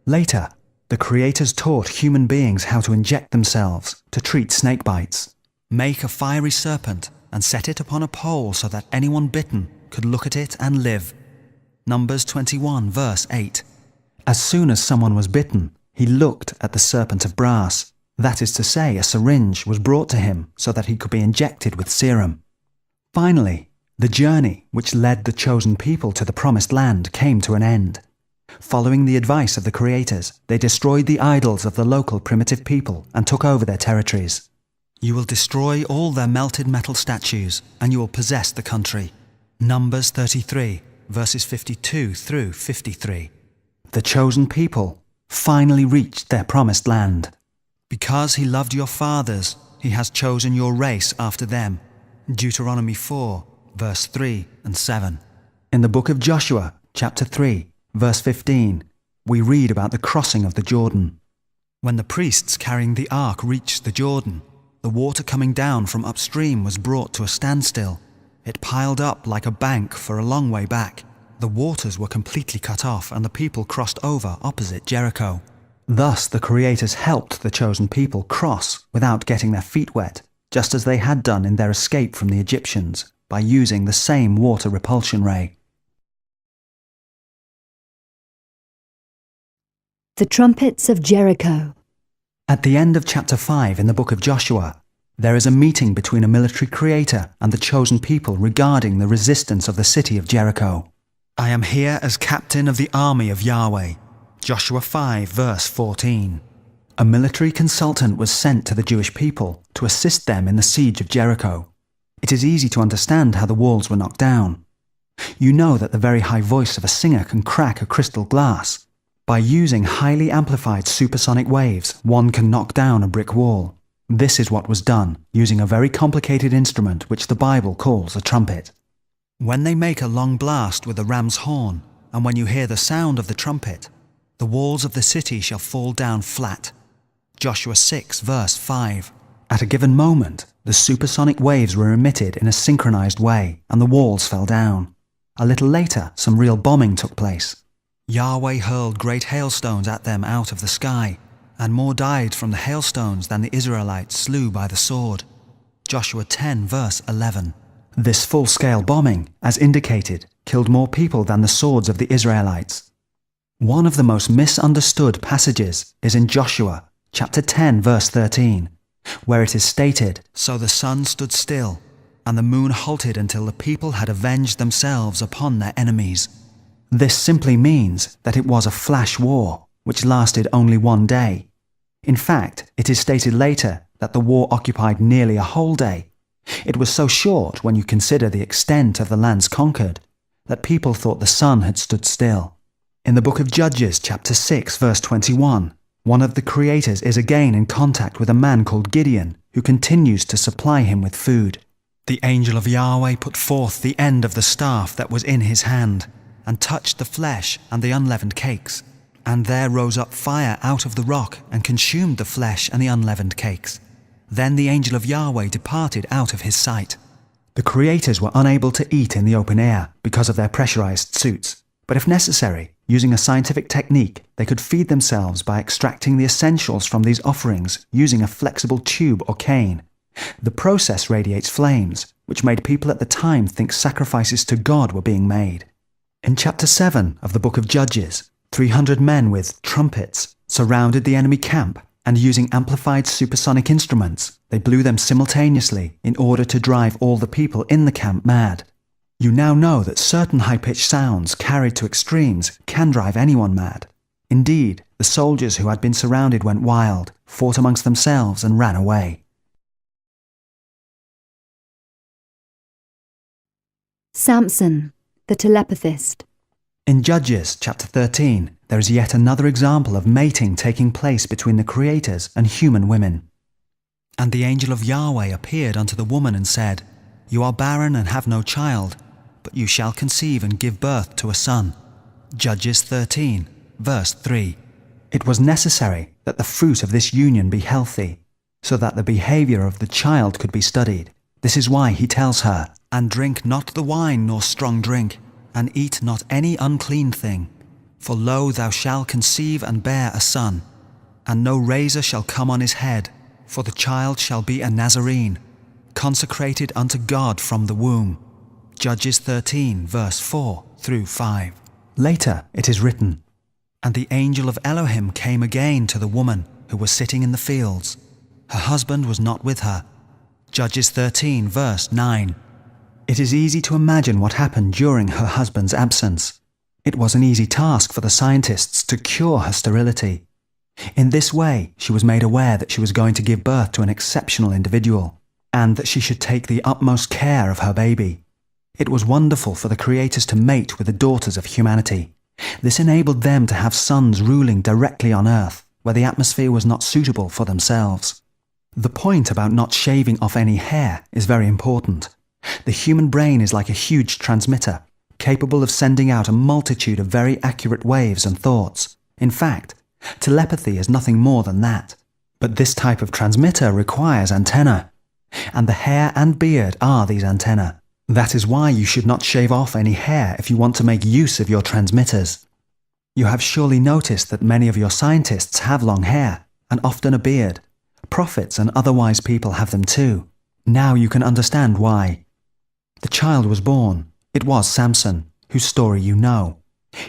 Later, the creators taught human beings how to inject themselves to treat snake bites. Make a fiery serpent and set it upon a pole so that anyone bitten could look at it and live. Numbers 21 verse 8. As soon as someone was bitten, he looked at the serpent of brass. That is to say, a syringe was brought to him so that he could be injected with serum. Finally, the journey which led the chosen people to the promised land came to an end. Following the advice of the creators, they destroyed the idols of the local primitive people and took over their territories. You will destroy all their melted metal statues, and you will possess the country. Numbers 33, verses 52 through 53. The chosen people finally reached their promised land. Because he loved your fathers, he has chosen your race after them. Deuteronomy 4, verse 3 and 7. In the book of Joshua, chapter 3, verse 15, we read about the crossing of the Jordan. When the priests carrying the ark reached the Jordan, the water coming down from upstream was brought to a standstill. It piled up like a bank for a long way back. The waters were completely cut off and the people crossed over opposite Jericho. Thus the creators helped the chosen people cross without getting their feet wet, just as they had done in their escape from the Egyptians by using the same water repulsion ray. The trumpets of Jericho. At the end of chapter 5 in the book of Joshua, there is a meeting between a military creator and the chosen people regarding the resistance of the city of Jericho. I am here as captain of the army of Yahweh. Joshua 5 verse 14. A military consultant was sent to the Jewish people to assist them in the siege of Jericho. It is easy to understand how the walls were knocked down. You know that the very high voice of a singer can crack a crystal glass. By using highly amplified supersonic waves, one can knock down a brick wall. This is what was done, using a very complicated instrument which the Bible calls a trumpet. When they make a long blast with a ram's horn, and when you hear the sound of the trumpet, the walls of the city shall fall down flat. Joshua 6 verse 5. At a given moment, the supersonic waves were emitted in a synchronized way, and the walls fell down. A little later, some real bombing took place. Yahweh hurled great hailstones at them out of the sky, and more died from the hailstones than the Israelites slew by the sword. Joshua 10 verse 11. This full-scale bombing, as indicated, killed more people than the swords of the Israelites. One of the most misunderstood passages is in Joshua chapter 10 verse 13, where it is stated, "So the sun stood still, and the moon halted until the people had avenged themselves upon their enemies." This simply means that it was a flash war, which lasted only one day. In fact, it is stated later that the war occupied nearly a whole day. It was so short when you consider the extent of the lands conquered, that people thought the sun had stood still. In the book of Judges, chapter 6, verse 21, one of the creators is again in contact with a man called Gideon, who continues to supply him with food. The angel of Yahweh put forth the end of the staff that was in his hand, and touched the flesh and the unleavened cakes. And there rose up fire out of the rock, and consumed the flesh and the unleavened cakes. Then the angel of Yahweh departed out of his sight. The creators were unable to eat in the open air because of their pressurized suits, but if necessary, using a scientific technique, they could feed themselves by extracting the essentials from these offerings using a flexible tube or cane. The process radiates flames, which made people at the time think sacrifices to God were being made. In chapter 7 of the book of Judges, 300 men with trumpets surrounded the enemy camp, and using amplified supersonic instruments, they blew them simultaneously in order to drive all the people in the camp mad. You now know that certain high-pitched sounds carried to extremes can drive anyone mad. Indeed, the soldiers who had been surrounded went wild, fought amongst themselves and ran away. Samson, the telepathist. In Judges chapter 13, there is yet another example of mating taking place between the creators and human women. And the angel of Yahweh appeared unto the woman and said, "You are barren and have no child, but you shall conceive and give birth to a son." Judges 13, verse 3. It was necessary that the fruit of this union be healthy, so that the behavior of the child could be studied. This is why he tells her, "And drink not the wine nor strong drink, and eat not any unclean thing. For lo, thou shalt conceive and bear a son, and no razor shall come on his head, for the child shall be a Nazarene, consecrated unto God from the womb." Judges 13, verse 4 through 5. Later it is written, "And the angel of Elohim came again to the woman who was sitting in the fields. Her husband was not with her." Judges 13, verse 9. It is easy to imagine what happened during her husband's absence. It was an easy task for the scientists to cure her sterility. In this way, she was made aware that she was going to give birth to an exceptional individual, and that she should take the utmost care of her baby. It was wonderful for the creators to mate with the daughters of humanity. This enabled them to have sons ruling directly on Earth, where the atmosphere was not suitable for themselves. The point about not shaving off any hair is very important. The human brain is like a huge transmitter, capable of sending out a multitude of very accurate waves and thoughts. In fact, telepathy is nothing more than that. But this type of transmitter requires antennae, and the hair and beard are these antennae. That is why you should not shave off any hair if you want to make use of your transmitters. You have surely noticed that many of your scientists have long hair, and often a beard. Prophets and other wise people have them too. Now you can understand why. The child was born. It was Samson, whose story you know.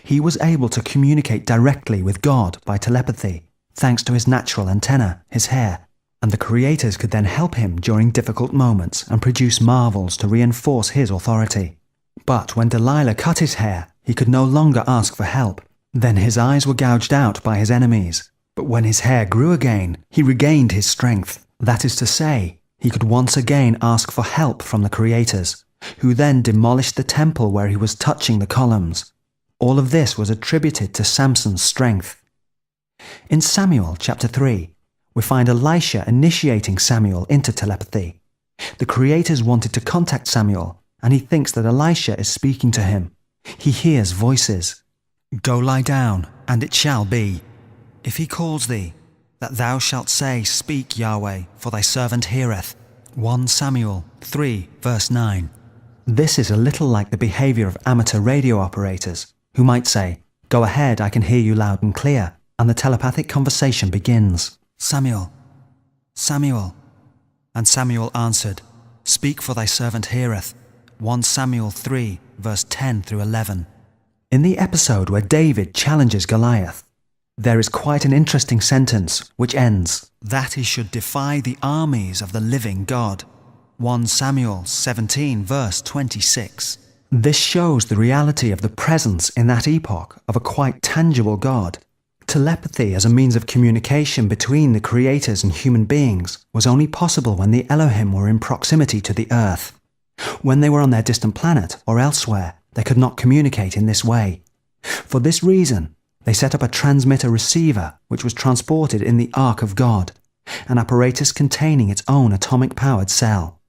He was able to communicate directly with God by telepathy, thanks to his natural antenna, his hair, and the creators could then help him during difficult moments and produce marvels to reinforce his authority. But when Delilah cut his hair, he could no longer ask for help. Then his eyes were gouged out by his enemies. But when his hair grew again, he regained his strength. That is to say, he could once again ask for help from the creators, who then demolished the temple where he was touching the columns. All of this was attributed to Samson's strength. In Samuel chapter 3, we find Elisha initiating Samuel into telepathy. The creators wanted to contact Samuel, and he thinks that Elisha is speaking to him. He hears voices. "Go lie down, and it shall be. If he calls thee, that thou shalt say, Speak, Yahweh, for thy servant heareth." 1 Samuel 3, verse 9. This is a little like the behavior of amateur radio operators, who might say, "Go ahead, I can hear you loud and clear," and the telepathic conversation begins. "Samuel, Samuel." And Samuel answered, "Speak, for thy servant heareth." 1 Samuel 3, verse 10 through 11. In the episode where David challenges Goliath, there is quite an interesting sentence which ends, "that he should defy the armies of the living God." 1 Samuel 17, verse 26. This shows the reality of the presence in that epoch of a quite tangible God. Telepathy as a means of communication between the creators and human beings was only possible when the Elohim were in proximity to the earth. When they were on their distant planet or elsewhere, they could not communicate in this way. For this reason, they set up a transmitter-receiver which was transported in the Ark of God, an apparatus containing its own atomic-powered cell.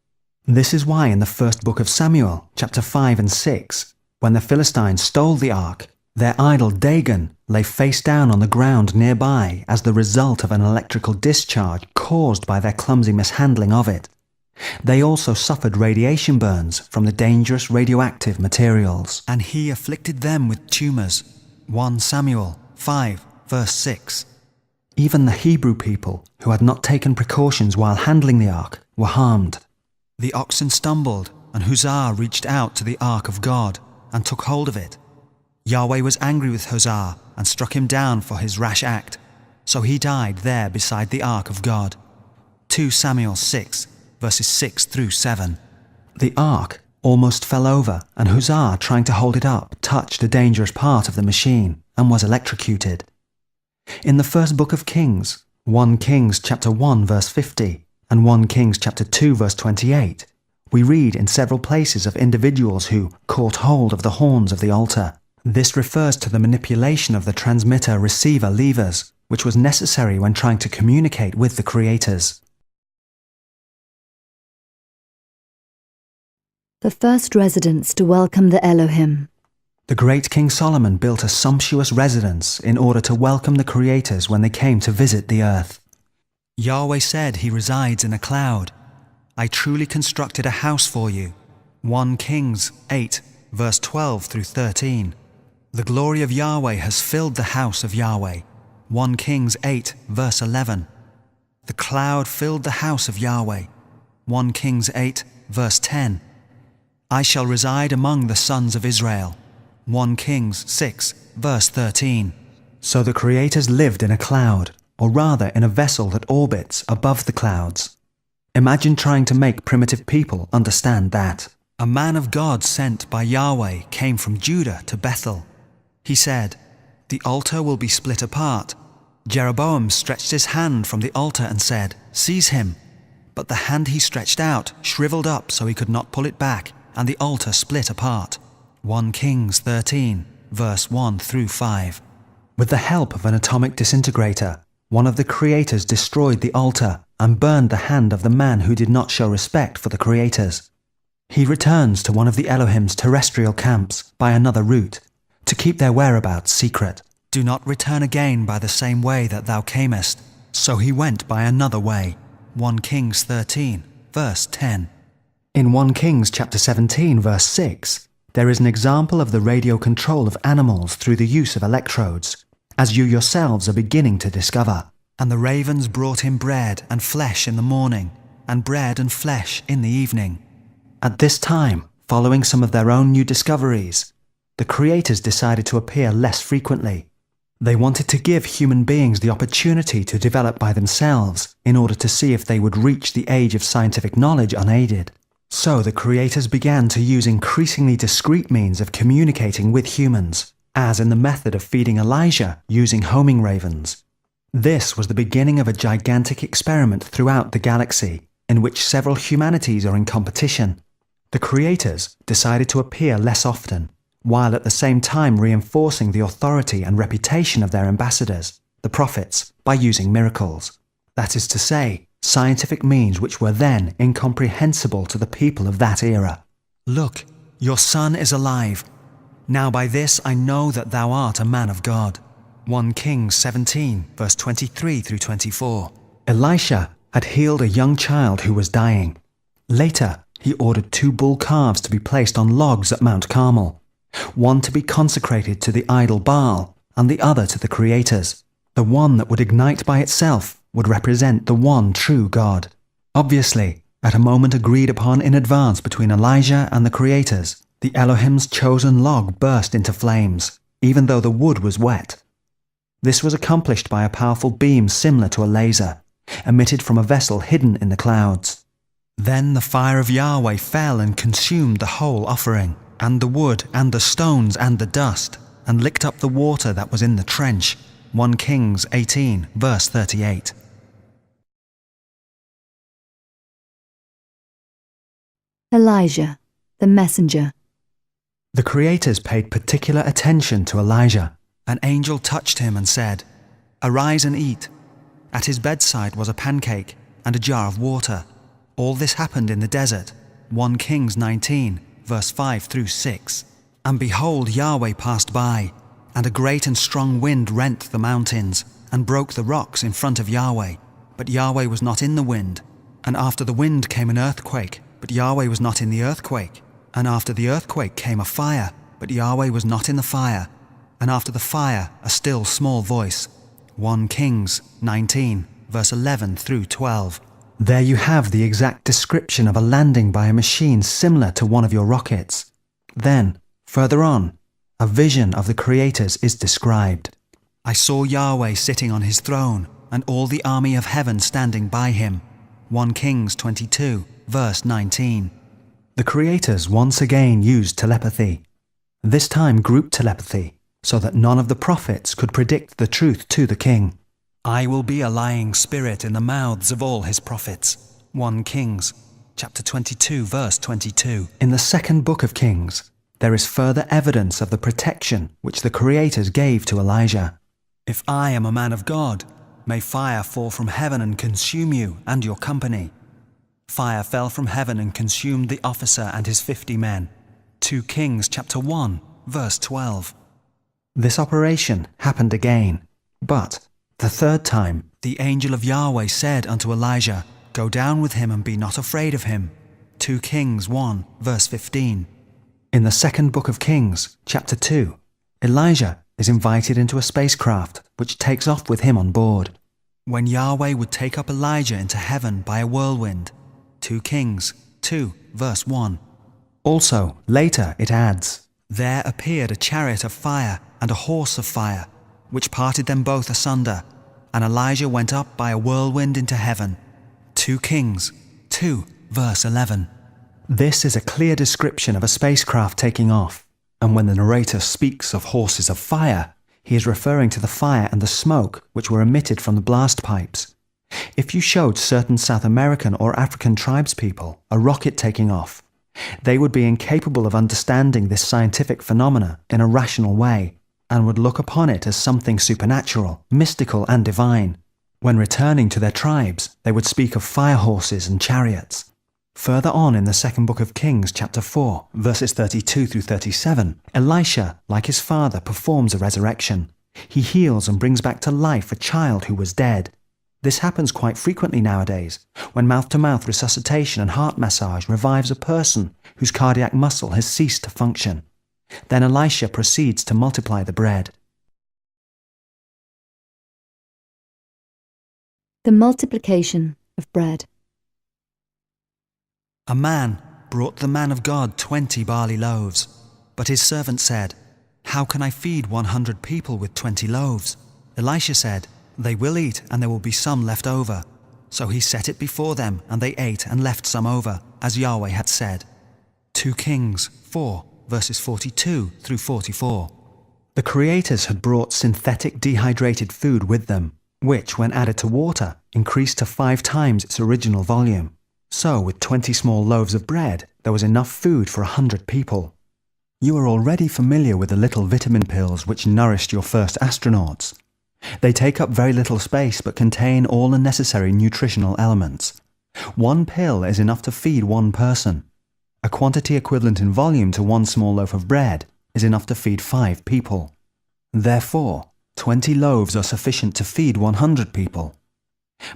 This is why in the first book of Samuel, chapter 5 and 6, when the Philistines stole the Ark, their idol Dagon lay face down on the ground nearby as the result of an electrical discharge caused by their clumsy mishandling of it. They also suffered radiation burns from the dangerous radioactive materials, and he afflicted them with tumors. 1 Samuel 5, verse 6. Even the Hebrew people, who had not taken precautions while handling the ark, were harmed. The oxen stumbled, and Huzzah reached out to the ark of God and took hold of it. Yahweh was angry with Huzzah and struck him down for his rash act, so he died there beside the ark of God. 2 Samuel 6, verses 6 through 7. The ark almost fell over, and Huzzah, trying to hold it up, touched a dangerous part of the machine and was electrocuted. In the first book of Kings, 1 Kings chapter 1 verse 50 and 1 Kings chapter 2 verse 28, we read in several places of individuals who caught hold of the horns of the altar. This refers to the manipulation of the transmitter-receiver levers, which was necessary when trying to communicate with the creators. The first residence to welcome the Elohim. The great King Solomon built a sumptuous residence in order to welcome the creators when they came to visit the earth. Yahweh said he resides in a cloud. I truly constructed a house for you. 1 Kings 8, verse 12 through 13. The glory of Yahweh has filled the house of Yahweh. 1 Kings 8, verse 11. The cloud filled the house of Yahweh. 1 Kings 8, verse 10. I shall reside among the sons of Israel. 1 Kings 6, verse 13. So the creators lived in a cloud, or rather in a vessel that orbits above the clouds. Imagine trying to make primitive people understand that. A man of God sent by Yahweh came from Judah to Bethel. He said, "The altar will be split apart." Jeroboam stretched his hand from the altar and said, "Seize him." But the hand he stretched out shriveled up so he could not pull it back, and the altar split apart. 1 Kings 13, verse 1 through 5. With the help of an atomic disintegrator, one of the creators destroyed the altar and burned the hand of the man who did not show respect for the creators. He returns to one of the Elohim's terrestrial camps by another route, to keep their whereabouts secret. Do not return again by the same way that thou camest. So he went by another way. 1 Kings 13, verse 10. In 1 Kings chapter 17, verse 6, there is an example of the radio control of animals through the use of electrodes, as you yourselves are beginning to discover. And the ravens brought him bread and flesh in the morning, and bread and flesh in the evening. At this time, following some of their own new discoveries, the creators decided to appear less frequently. They wanted to give human beings the opportunity to develop by themselves in order to see if they would reach the age of scientific knowledge unaided. So the creators began to use increasingly discreet means of communicating with humans, as in the method of feeding Elijah using homing ravens. This was the beginning of a gigantic experiment throughout the galaxy, in which several humanities are in competition. The creators decided to appear less often, while at the same time reinforcing the authority and reputation of their ambassadors, the prophets, by using miracles. That is to say, scientific means which were then incomprehensible to the people of that era. Look, your son is alive. Now by this I know that thou art a man of God. 1 Kings 17, verse 23 through 24. Elisha had healed a young child who was dying. Later, he ordered 2 bull calves to be placed on logs at Mount Carmel, one to be consecrated to the idol Baal and the other to the creators. The one that would ignite by itself would represent the one true God. Obviously, at a moment agreed upon in advance between Elijah and the creators, the Elohim's chosen log burst into flames, even though the wood was wet. This was accomplished by a powerful beam similar to a laser, emitted from a vessel hidden in the clouds. Then the fire of Yahweh fell and consumed the whole offering, and the wood, and the stones, and the dust, and licked up the water that was in the trench. 1 Kings 18, verse 38. Elijah, the messenger. The creators paid particular attention to Elijah. An angel touched him and said, "Arise and eat." At his bedside was a pancake and a jar of water. All this happened in the desert. 1 Kings 19, verse 5 through 6. And behold, Yahweh passed by, and a great and strong wind rent the mountains, and broke the rocks in front of Yahweh. But Yahweh was not in the wind. And after the wind came an earthquake, but Yahweh was not in the earthquake. And after the earthquake came a fire, but Yahweh was not in the fire. And after the fire, a still small voice. 1 Kings 19, verse 11 through 12. There you have the exact description of a landing by a machine similar to one of your rockets. Then, further on, a vision of the creators is described. I saw Yahweh sitting on his throne, and all the army of heaven standing by him. 1 Kings 22, verse 19. The creators once again used telepathy, this time group telepathy, so that none of the prophets could predict the truth to the king. I will be a lying spirit in the mouths of all his prophets. 1 Kings, chapter 22, verse 22. In the second book of Kings, there is further evidence of the protection which the creators gave to Elijah. If I am a man of God, may fire fall from heaven and consume you and your company. Fire fell from heaven and consumed the officer and his 50 men. 2 Kings chapter 1, verse 12. This operation happened again, but the third time the angel of Yahweh said unto Elijah, Go down with him and be not afraid of him. 2 Kings 1, verse 15. In the second book of Kings, chapter 2, Elijah is invited into a spacecraft which takes off with him on board. When Yahweh would take up Elijah into heaven by a whirlwind. 2 Kings 2, verse 1. Also, later it adds, There appeared a chariot of fire and a horse of fire, which parted them both asunder, and Elijah went up by a whirlwind into heaven. 2 Kings 2, verse 11. This is a clear description of a spacecraft taking off, and when the narrator speaks of horses of fire, he is referring to the fire and the smoke which were emitted from the blast pipes. If you showed certain South American or African tribespeople a rocket taking off, they would be incapable of understanding this scientific phenomena in a rational way, and would look upon it as something supernatural, mystical and divine. When returning to their tribes, they would speak of fire horses and chariots. Further on in the second book of Kings, chapter 4, verses 32 through 37, Elisha, like his father, performs a resurrection. He heals and brings back to life a child who was dead. This happens quite frequently nowadays, when mouth-to-mouth resuscitation and heart massage revives a person whose cardiac muscle has ceased to function. Then Elisha proceeds to multiply the bread. The multiplication of bread. A man brought the man of God 20 barley loaves, but his servant said, How can I feed 100 people with 20 loaves? Elisha said, They will eat, and there will be some left over. So he set it before them, and they ate and left some over, as Yahweh had said. 2 Kings 4, verses 42 through 44. The creators had brought synthetic dehydrated food with them, which, when added to water, increased to 5 times its original volume. So, with 20 small loaves of bread, there was enough food for 100 people. You are already familiar with the little vitamin pills which nourished your first astronauts. They take up very little space but contain all the necessary nutritional elements. 1 pill is enough to feed 1 person. A quantity equivalent in volume to 1 small loaf of bread is enough to feed 5 people. Therefore, 20 loaves are sufficient to feed 100 people.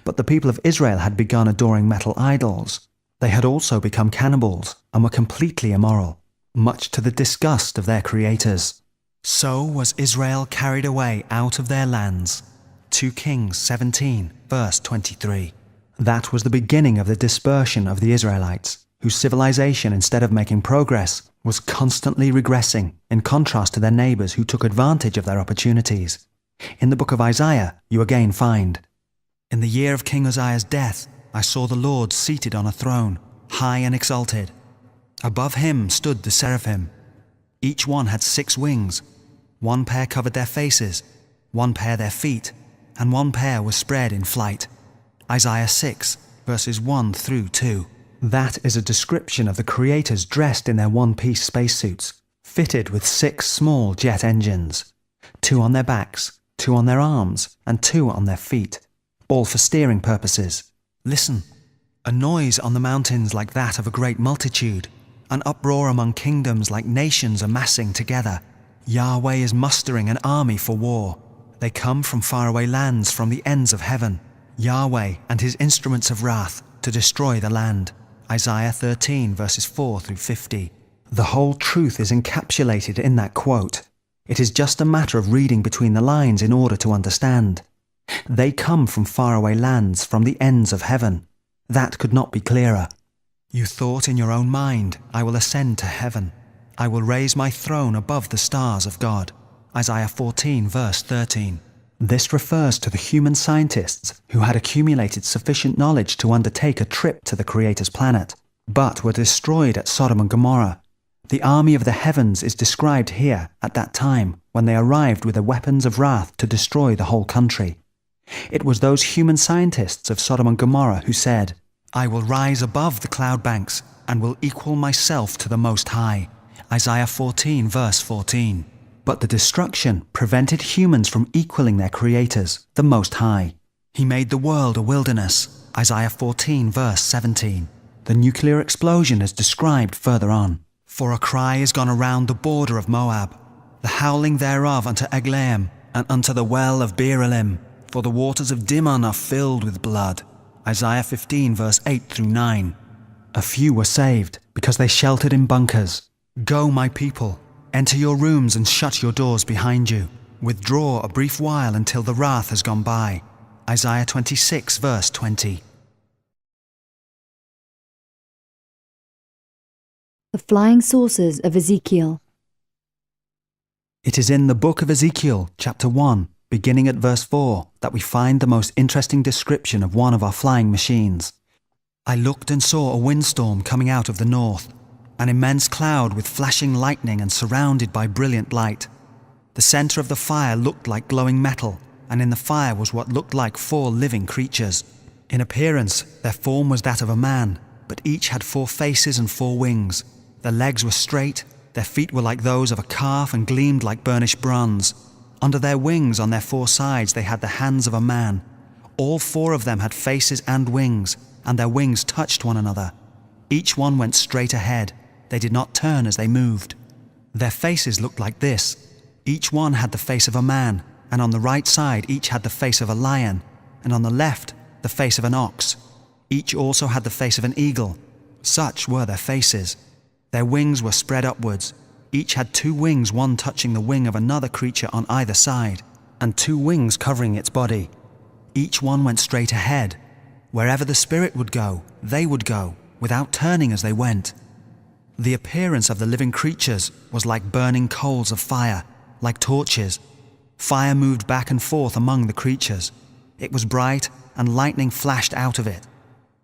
But the people of Israel had begun adoring metal idols. They had also become cannibals and were completely immoral, much to the disgust of their creators. So was Israel carried away out of their lands. 2 Kings 17, verse 23. That was the beginning of the dispersion of the Israelites, whose civilization, instead of making progress, was constantly regressing, in contrast to their neighbors who took advantage of their opportunities. In the book of Isaiah, you again find, "In the year of King Uzziah's death, I saw the Lord seated on a throne, high and exalted. Above him stood the seraphim. Each one had 6 wings. 1 pair covered their faces, 1 pair their feet, and 1 pair was spread in flight." Isaiah 6, verses 1 through 2. That is a description of the creators dressed in their one-piece spacesuits, fitted with 6 small jet engines, 2 on their backs, 2 on their arms, and 2 on their feet, all for steering purposes. Listen, a noise on the mountains like that of a great multitude, an uproar among kingdoms like nations amassing together. Yahweh is mustering an army for war. They come from faraway lands, from the ends of heaven. Yahweh and his instruments of wrath to destroy the land. Isaiah 13, verses 4 through 50. The whole truth is encapsulated in that quote. It is just a matter of reading between the lines in order to understand. They come from faraway lands, from the ends of heaven. That could not be clearer. You thought in your own mind, "I will ascend to heaven. I will raise my throne above the stars of God." Isaiah 14, verse 13. This refers to the human scientists who had accumulated sufficient knowledge to undertake a trip to the Creator's planet, but were destroyed at Sodom and Gomorrah. The army of the heavens is described here at that time when they arrived with the weapons of wrath to destroy the whole country. It was those human scientists of Sodom and Gomorrah who said, "I will rise above the cloud banks and will equal myself to the Most High." Isaiah 14, verse 14. But the destruction prevented humans from equaling their creators, the Most High. He made the world a wilderness. Isaiah 14, verse 17. The nuclear explosion is described further on. "For a cry is gone around the border of Moab, the howling thereof unto Eglaim, and unto the well of Beeralim, for the waters of Dimon are filled with blood." Isaiah 15, verse 8 through 9. A few were saved because they sheltered in bunkers. "Go, my people, enter your rooms and shut your doors behind you. Withdraw a brief while until the wrath has gone by." Isaiah 26, verse 20. The flying saucers of Ezekiel. It is in the book of Ezekiel, chapter 1, beginning at verse 4, that we find the most interesting description of one of our flying machines. "I looked and saw a windstorm coming out of the north, an immense cloud with flashing lightning and surrounded by brilliant light. The center of the fire looked like glowing metal, and in the fire was what looked like 4 living creatures. In appearance, their form was that of a man, but each had 4 faces and 4 wings. Their legs were straight, their feet were like those of a calf and gleamed like burnished bronze. Under their wings, on their 4 sides, they had the hands of a man. All 4 of them had faces and wings, and their wings touched one another. Each one went straight ahead. They did not turn as they moved. Their faces looked like this. Each one had the face of a man, and on the right side each had the face of a lion, and on the left the face of an ox. Each also had the face of an eagle. Such were their faces. Their wings were spread upwards. Each had 2 wings, one touching the wing of another creature on either side, and 2 wings covering its body. Each one went straight ahead. Wherever the Spirit would go, they would go, without turning as they went. The appearance of the living creatures was like burning coals of fire, like torches. Fire moved back and forth among the creatures. It was bright and lightning flashed out of it.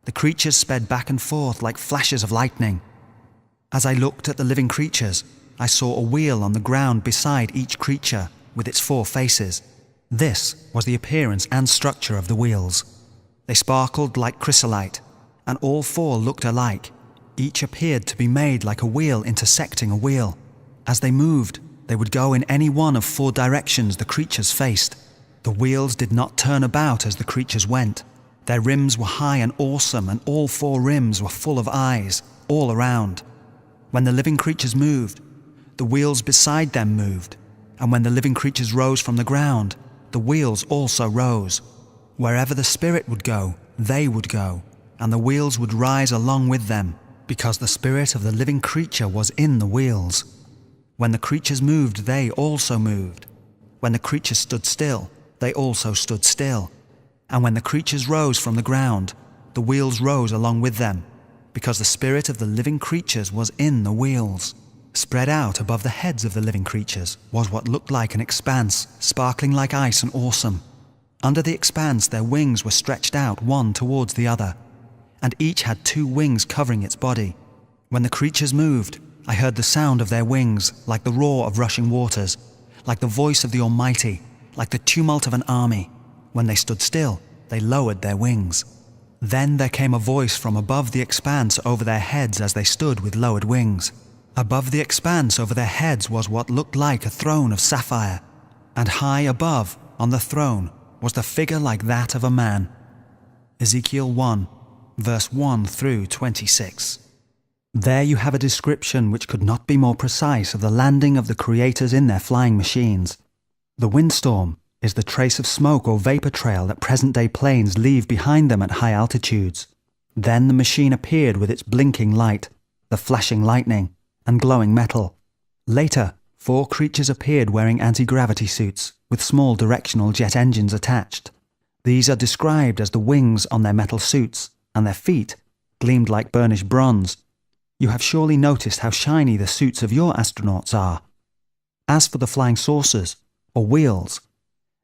The creatures sped back and forth like flashes of lightning. As I looked at the living creatures, I saw a wheel on the ground beside each creature with its 4 faces. This was the appearance and structure of the wheels. They sparkled like chrysolite, and all 4 looked alike. Each appeared to be made like a wheel intersecting a wheel. As they moved, they would go in any one of 4 directions the creatures faced. The wheels did not turn about as the creatures went. Their rims were high and awesome, and all 4 rims were full of eyes, all around. When the living creatures moved, the wheels beside them moved, and when the living creatures rose from the ground, the wheels also rose. Wherever the spirit would go, they would go, and the wheels would rise along with them, because the spirit of the living creature was in the wheels. When the creatures moved, they also moved. When the creatures stood still, they also stood still. And when the creatures rose from the ground, the wheels rose along with them, because the spirit of the living creatures was in the wheels. Spread out above the heads of the living creatures was what looked like an expanse, sparkling like ice and awesome. Under the expanse their wings were stretched out one towards the other, and each had 2 wings covering its body. When the creatures moved, I heard the sound of their wings, like the roar of rushing waters, like the voice of the Almighty, like the tumult of an army. When they stood still, they lowered their wings. Then there came a voice from above the expanse over their heads as they stood with lowered wings. Above the expanse over their heads was what looked like a throne of sapphire, and high above, on the throne, was the figure like that of a man. Ezekiel 1, verse 1 through 26. There you have a description which could not be more precise of the landing of the creators in their flying machines. The windstorm is the trace of smoke or vapor trail that present-day planes leave behind them at high altitudes. Then the machine appeared with its blinking light, the flashing lightning, and glowing metal. Later, 4 creatures appeared wearing anti-gravity suits with small directional jet engines attached. These are described as the wings on their metal suits, and their feet gleamed like burnished bronze. You have surely noticed how shiny the suits of your astronauts are. As for the flying saucers, or wheels,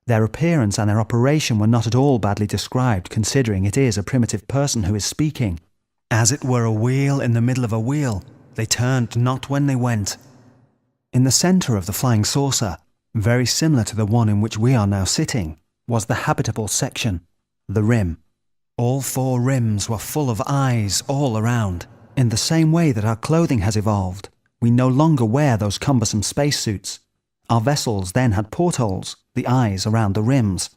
their appearance and their operation were not at all badly described, considering it is a primitive person who is speaking. As it were a wheel in the middle of a wheel, they turned not when they went. In the center of the flying saucer, very similar to the one in which we are now sitting, was the habitable section, the rim. All 4 rims were full of eyes all around. In the same way that our clothing has evolved, we no longer wear those cumbersome spacesuits. Our vessels then had portholes, the eyes around the rims,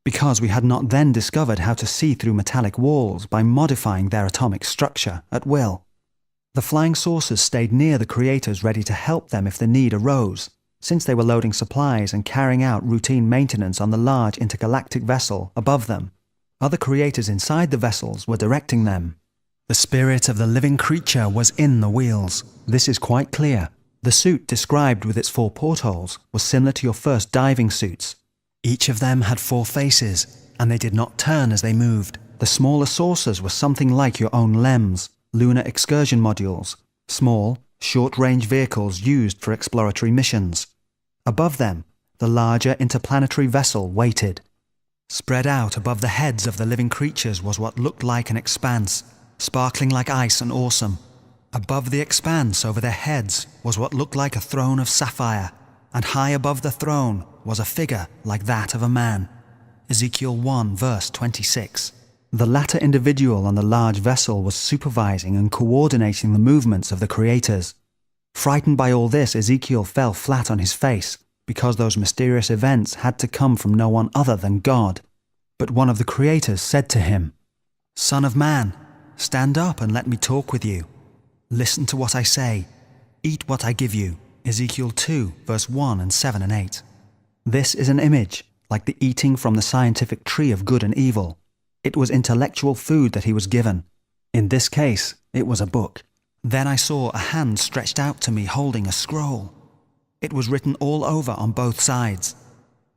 because we had not then discovered how to see through metallic walls by modifying their atomic structure at will. The flying saucers stayed near the creators, ready to help them if the need arose, since they were loading supplies and carrying out routine maintenance on the large intergalactic vessel above them. Other creators inside the vessels were directing them. The spirit of the living creature was in the wheels. This is quite clear. The suit described with its 4 portholes was similar to your first diving suits. Each of them had 4 faces, and they did not turn as they moved. The smaller saucers were something like your own LEMs, lunar excursion modules, small, short-range vehicles used for exploratory missions. Above them, the larger interplanetary vessel waited. Spread out above the heads of the living creatures was what looked like an expanse, sparkling like ice and awesome. Above the expanse over their heads was what looked like a throne of sapphire, and high above the throne was a figure like that of a man. Ezekiel 1 verse 26. The latter individual on the large vessel was supervising and coordinating the movements of the creators. Frightened by all this, Ezekiel fell flat on his face, because those mysterious events had to come from no one other than God. But one of the creators said to him, "Son of man, stand up and let me talk with you. Listen to what I say. Eat what I give you." Ezekiel 2, verse 1 and 7 and 8. This is an image, like the eating from the scientific tree of good and evil. It was intellectual food that he was given. In this case, it was a book. Then I saw a hand stretched out to me holding a scroll. It was written all over on both sides.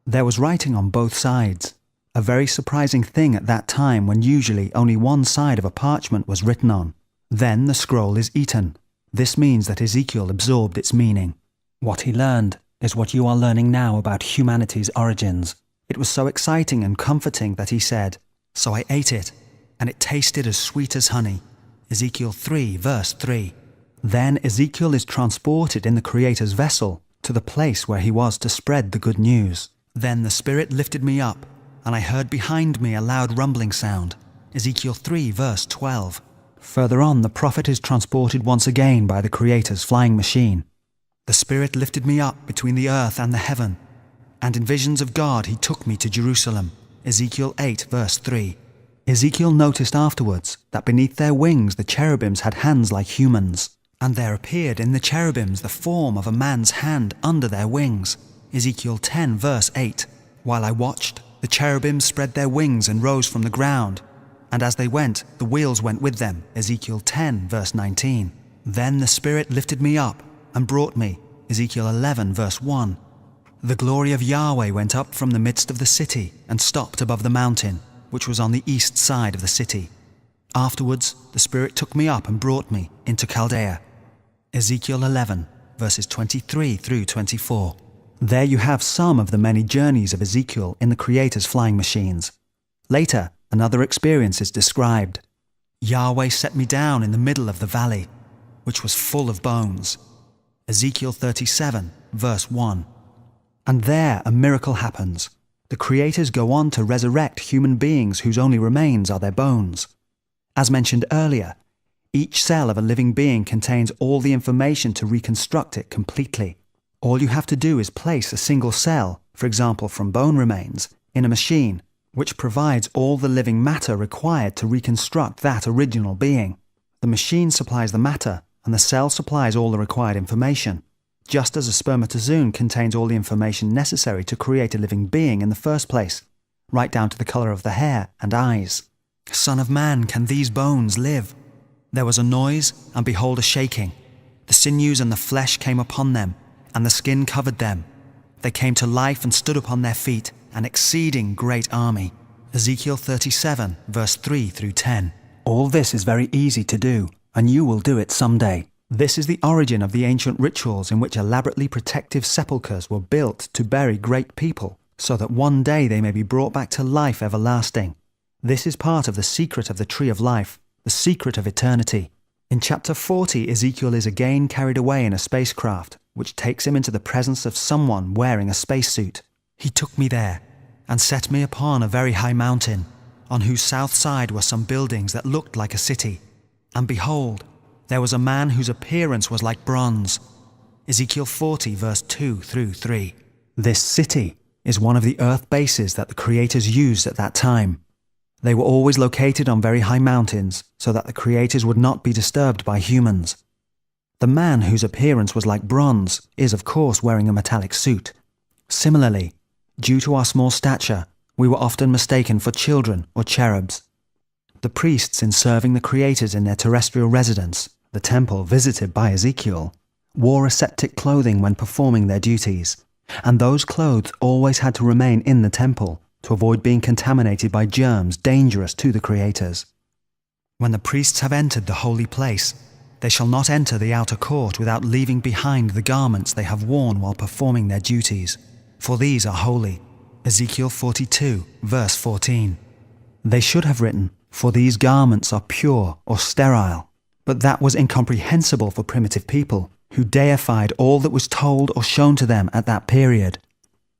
There was writing on both sides, a very surprising thing at that time when usually only one side of a parchment was written on. Then the scroll is eaten. This means that Ezekiel absorbed its meaning. What he learned is what you are learning now about humanity's origins. It was so exciting and comforting that he said, So I ate it, and it tasted as sweet as honey. Ezekiel 3, verse 3. Then Ezekiel is transported in the Creator's vessel to the place where he was to spread the good news. Then the Spirit lifted me up, and I heard behind me a loud rumbling sound. Ezekiel 3, verse 12. Further on, the prophet is transported once again by the Creator's flying machine. The Spirit lifted me up between the earth and the heaven, and in visions of God he took me to Jerusalem. Ezekiel 8, verse 3. Ezekiel noticed afterwards that beneath their wings the cherubims had hands like humans, and there appeared in the cherubims the form of a man's hand under their wings. Ezekiel 10, verse 8. While I watched, the cherubims spread their wings and rose from the ground, and as they went, the wheels went with them. Ezekiel 10, verse 19. Then the Spirit lifted me up and brought me. Ezekiel 11, verse 1. The glory of Yahweh went up from the midst of the city and stopped above the mountain, which was on the east side of the city. Afterwards, the Spirit took me up and brought me into Chaldea. Ezekiel 11, verses 23 through 24. There you have some of the many journeys of Ezekiel in the Creator's flying machines. Later, another experience is described. Yahweh set me down in the middle of the valley, which was full of bones. Ezekiel 37, verse 1. And there a miracle happens. The creators go on to resurrect human beings whose only remains are their bones. As mentioned earlier, each cell of a living being contains all the information to reconstruct it completely. All you have to do is place a single cell, for example from bone remains, in a machine, which provides all the living matter required to reconstruct that original being. The machine supplies the matter, and the cell supplies all the required information, just as a spermatozoon contains all the information necessary to create a living being in the first place, right down to the colour of the hair and eyes. Son of man, can these bones live? There was a noise, and behold a shaking. The sinews and the flesh came upon them, and the skin covered them. They came to life and stood upon their feet, an exceeding great army. Ezekiel 37, verse 3 through 10. All this is very easy to do, and you will do it someday. This is the origin of the ancient rituals in which elaborately protective sepulchres were built to bury great people, so that one day they may be brought back to life everlasting. This is part of the secret of the tree of life, the secret of eternity. In chapter 40, Ezekiel is again carried away in a spacecraft, which takes him into the presence of someone wearing a spacesuit. He took me there, and set me upon a very high mountain, on whose south side were some buildings that looked like a city. And behold, there was a man whose appearance was like bronze. Ezekiel 40, verse 2 through 3. This city is one of the earth bases that the creators used at that time. They were always located on very high mountains, so that the creators would not be disturbed by humans. The man whose appearance was like bronze is, of course, wearing a metallic suit. Similarly, due to our small stature, we were often mistaken for children or cherubs. The priests, in serving the creators in their terrestrial residence, the temple visited by Ezekiel, wore aseptic clothing when performing their duties, and those clothes always had to remain in the temple to avoid being contaminated by germs dangerous to the creators. When the priests have entered the holy place, they shall not enter the outer court without leaving behind the garments they have worn while performing their duties, for these are holy. Ezekiel 42, verse 14. They should have written, "For these garments are pure or sterile," but that was incomprehensible for primitive people, who deified all that was told or shown to them at that period.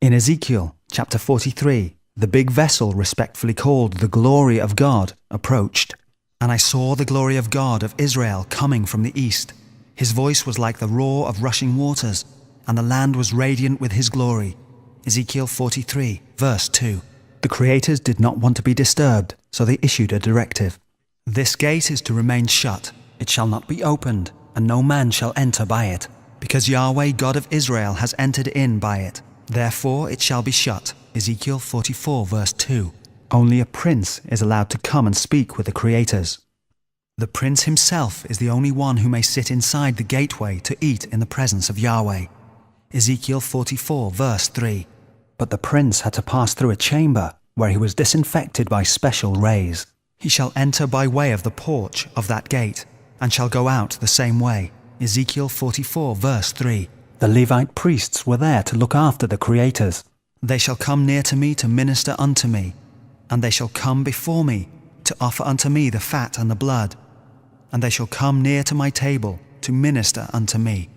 In Ezekiel chapter 43, the big vessel respectfully called the glory of God approached. And I saw the glory of God of Israel coming from the east. His voice was like the roar of rushing waters, and the land was radiant with his glory. Ezekiel 43, verse 2. The creators did not want to be disturbed, so they issued a directive. This gate is to remain shut. It shall not be opened, and no man shall enter by it, because Yahweh God of Israel has entered in by it. Therefore it shall be shut. Ezekiel 44, verse 2. Only a prince is allowed to come and speak with the creators. The prince himself is the only one who may sit inside the gateway to eat in the presence of Yahweh. Ezekiel 44, verse 3. But the prince had to pass through a chamber where he was disinfected by special rays. He shall enter by way of the porch of that gate, and shall go out the same way. Ezekiel 44, verse 3. The Levite priests were there to look after the creators. They shall come near to me to minister unto me. And they shall come before me, to offer unto me the fat and the blood. And they shall come near to my table, to minister unto me.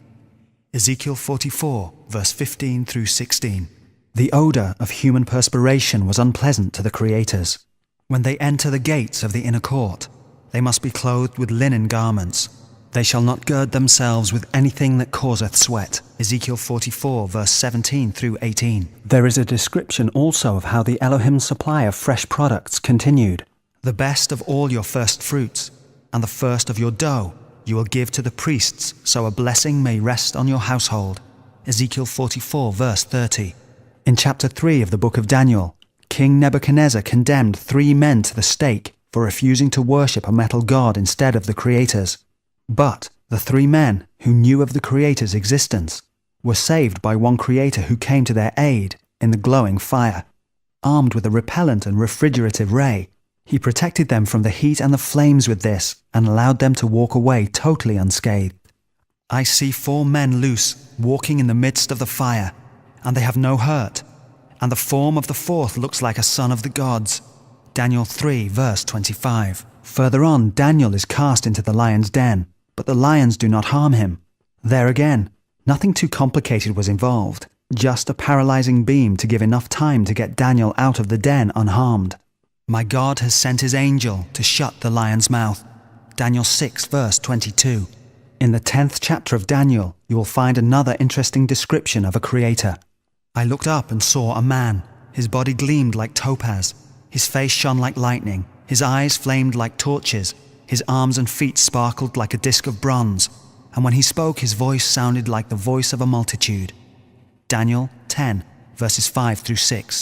Ezekiel 44, verse 15 through 16. The odour of human perspiration was unpleasant to the creators. When they enter the gates of the inner court, they must be clothed with linen garments. They shall not gird themselves with anything that causeth sweat. Ezekiel 44, verse 17 through 18. There is a description also of how the Elohim supply of fresh products continued. The best of all your first fruits, and the first of your dough, you will give to the priests, so a blessing may rest on your household. Ezekiel 44, verse 30. In chapter 3 of the book of Daniel, King Nebuchadnezzar condemned 3 men to the stake for refusing to worship a metal god instead of the Creator's. But the 3 men who knew of the Creator's existence were saved by one Creator who came to their aid in the glowing fire. Armed with a repellent and refrigerative ray, he protected them from the heat and the flames with this and allowed them to walk away totally unscathed. I see 4 men loose, walking in the midst of the fire, and they have no hurt, and the form of the 4th looks like a son of the gods. Daniel 3, verse 25. Further on, Daniel is cast into the lion's den, but the lions do not harm him. There again, nothing too complicated was involved, just a paralyzing beam to give enough time to get Daniel out of the den unharmed. My God has sent his angel to shut the lion's mouth. Daniel 6, verse 22. In the 10th chapter of Daniel, you will find another interesting description of a creator. I looked up and saw a man. His body gleamed like topaz. His face shone like lightning. His eyes flamed like torches. His arms and feet sparkled like a disc of bronze. And when he spoke, his voice sounded like the voice of a multitude. Daniel 10, verses 5 through 6.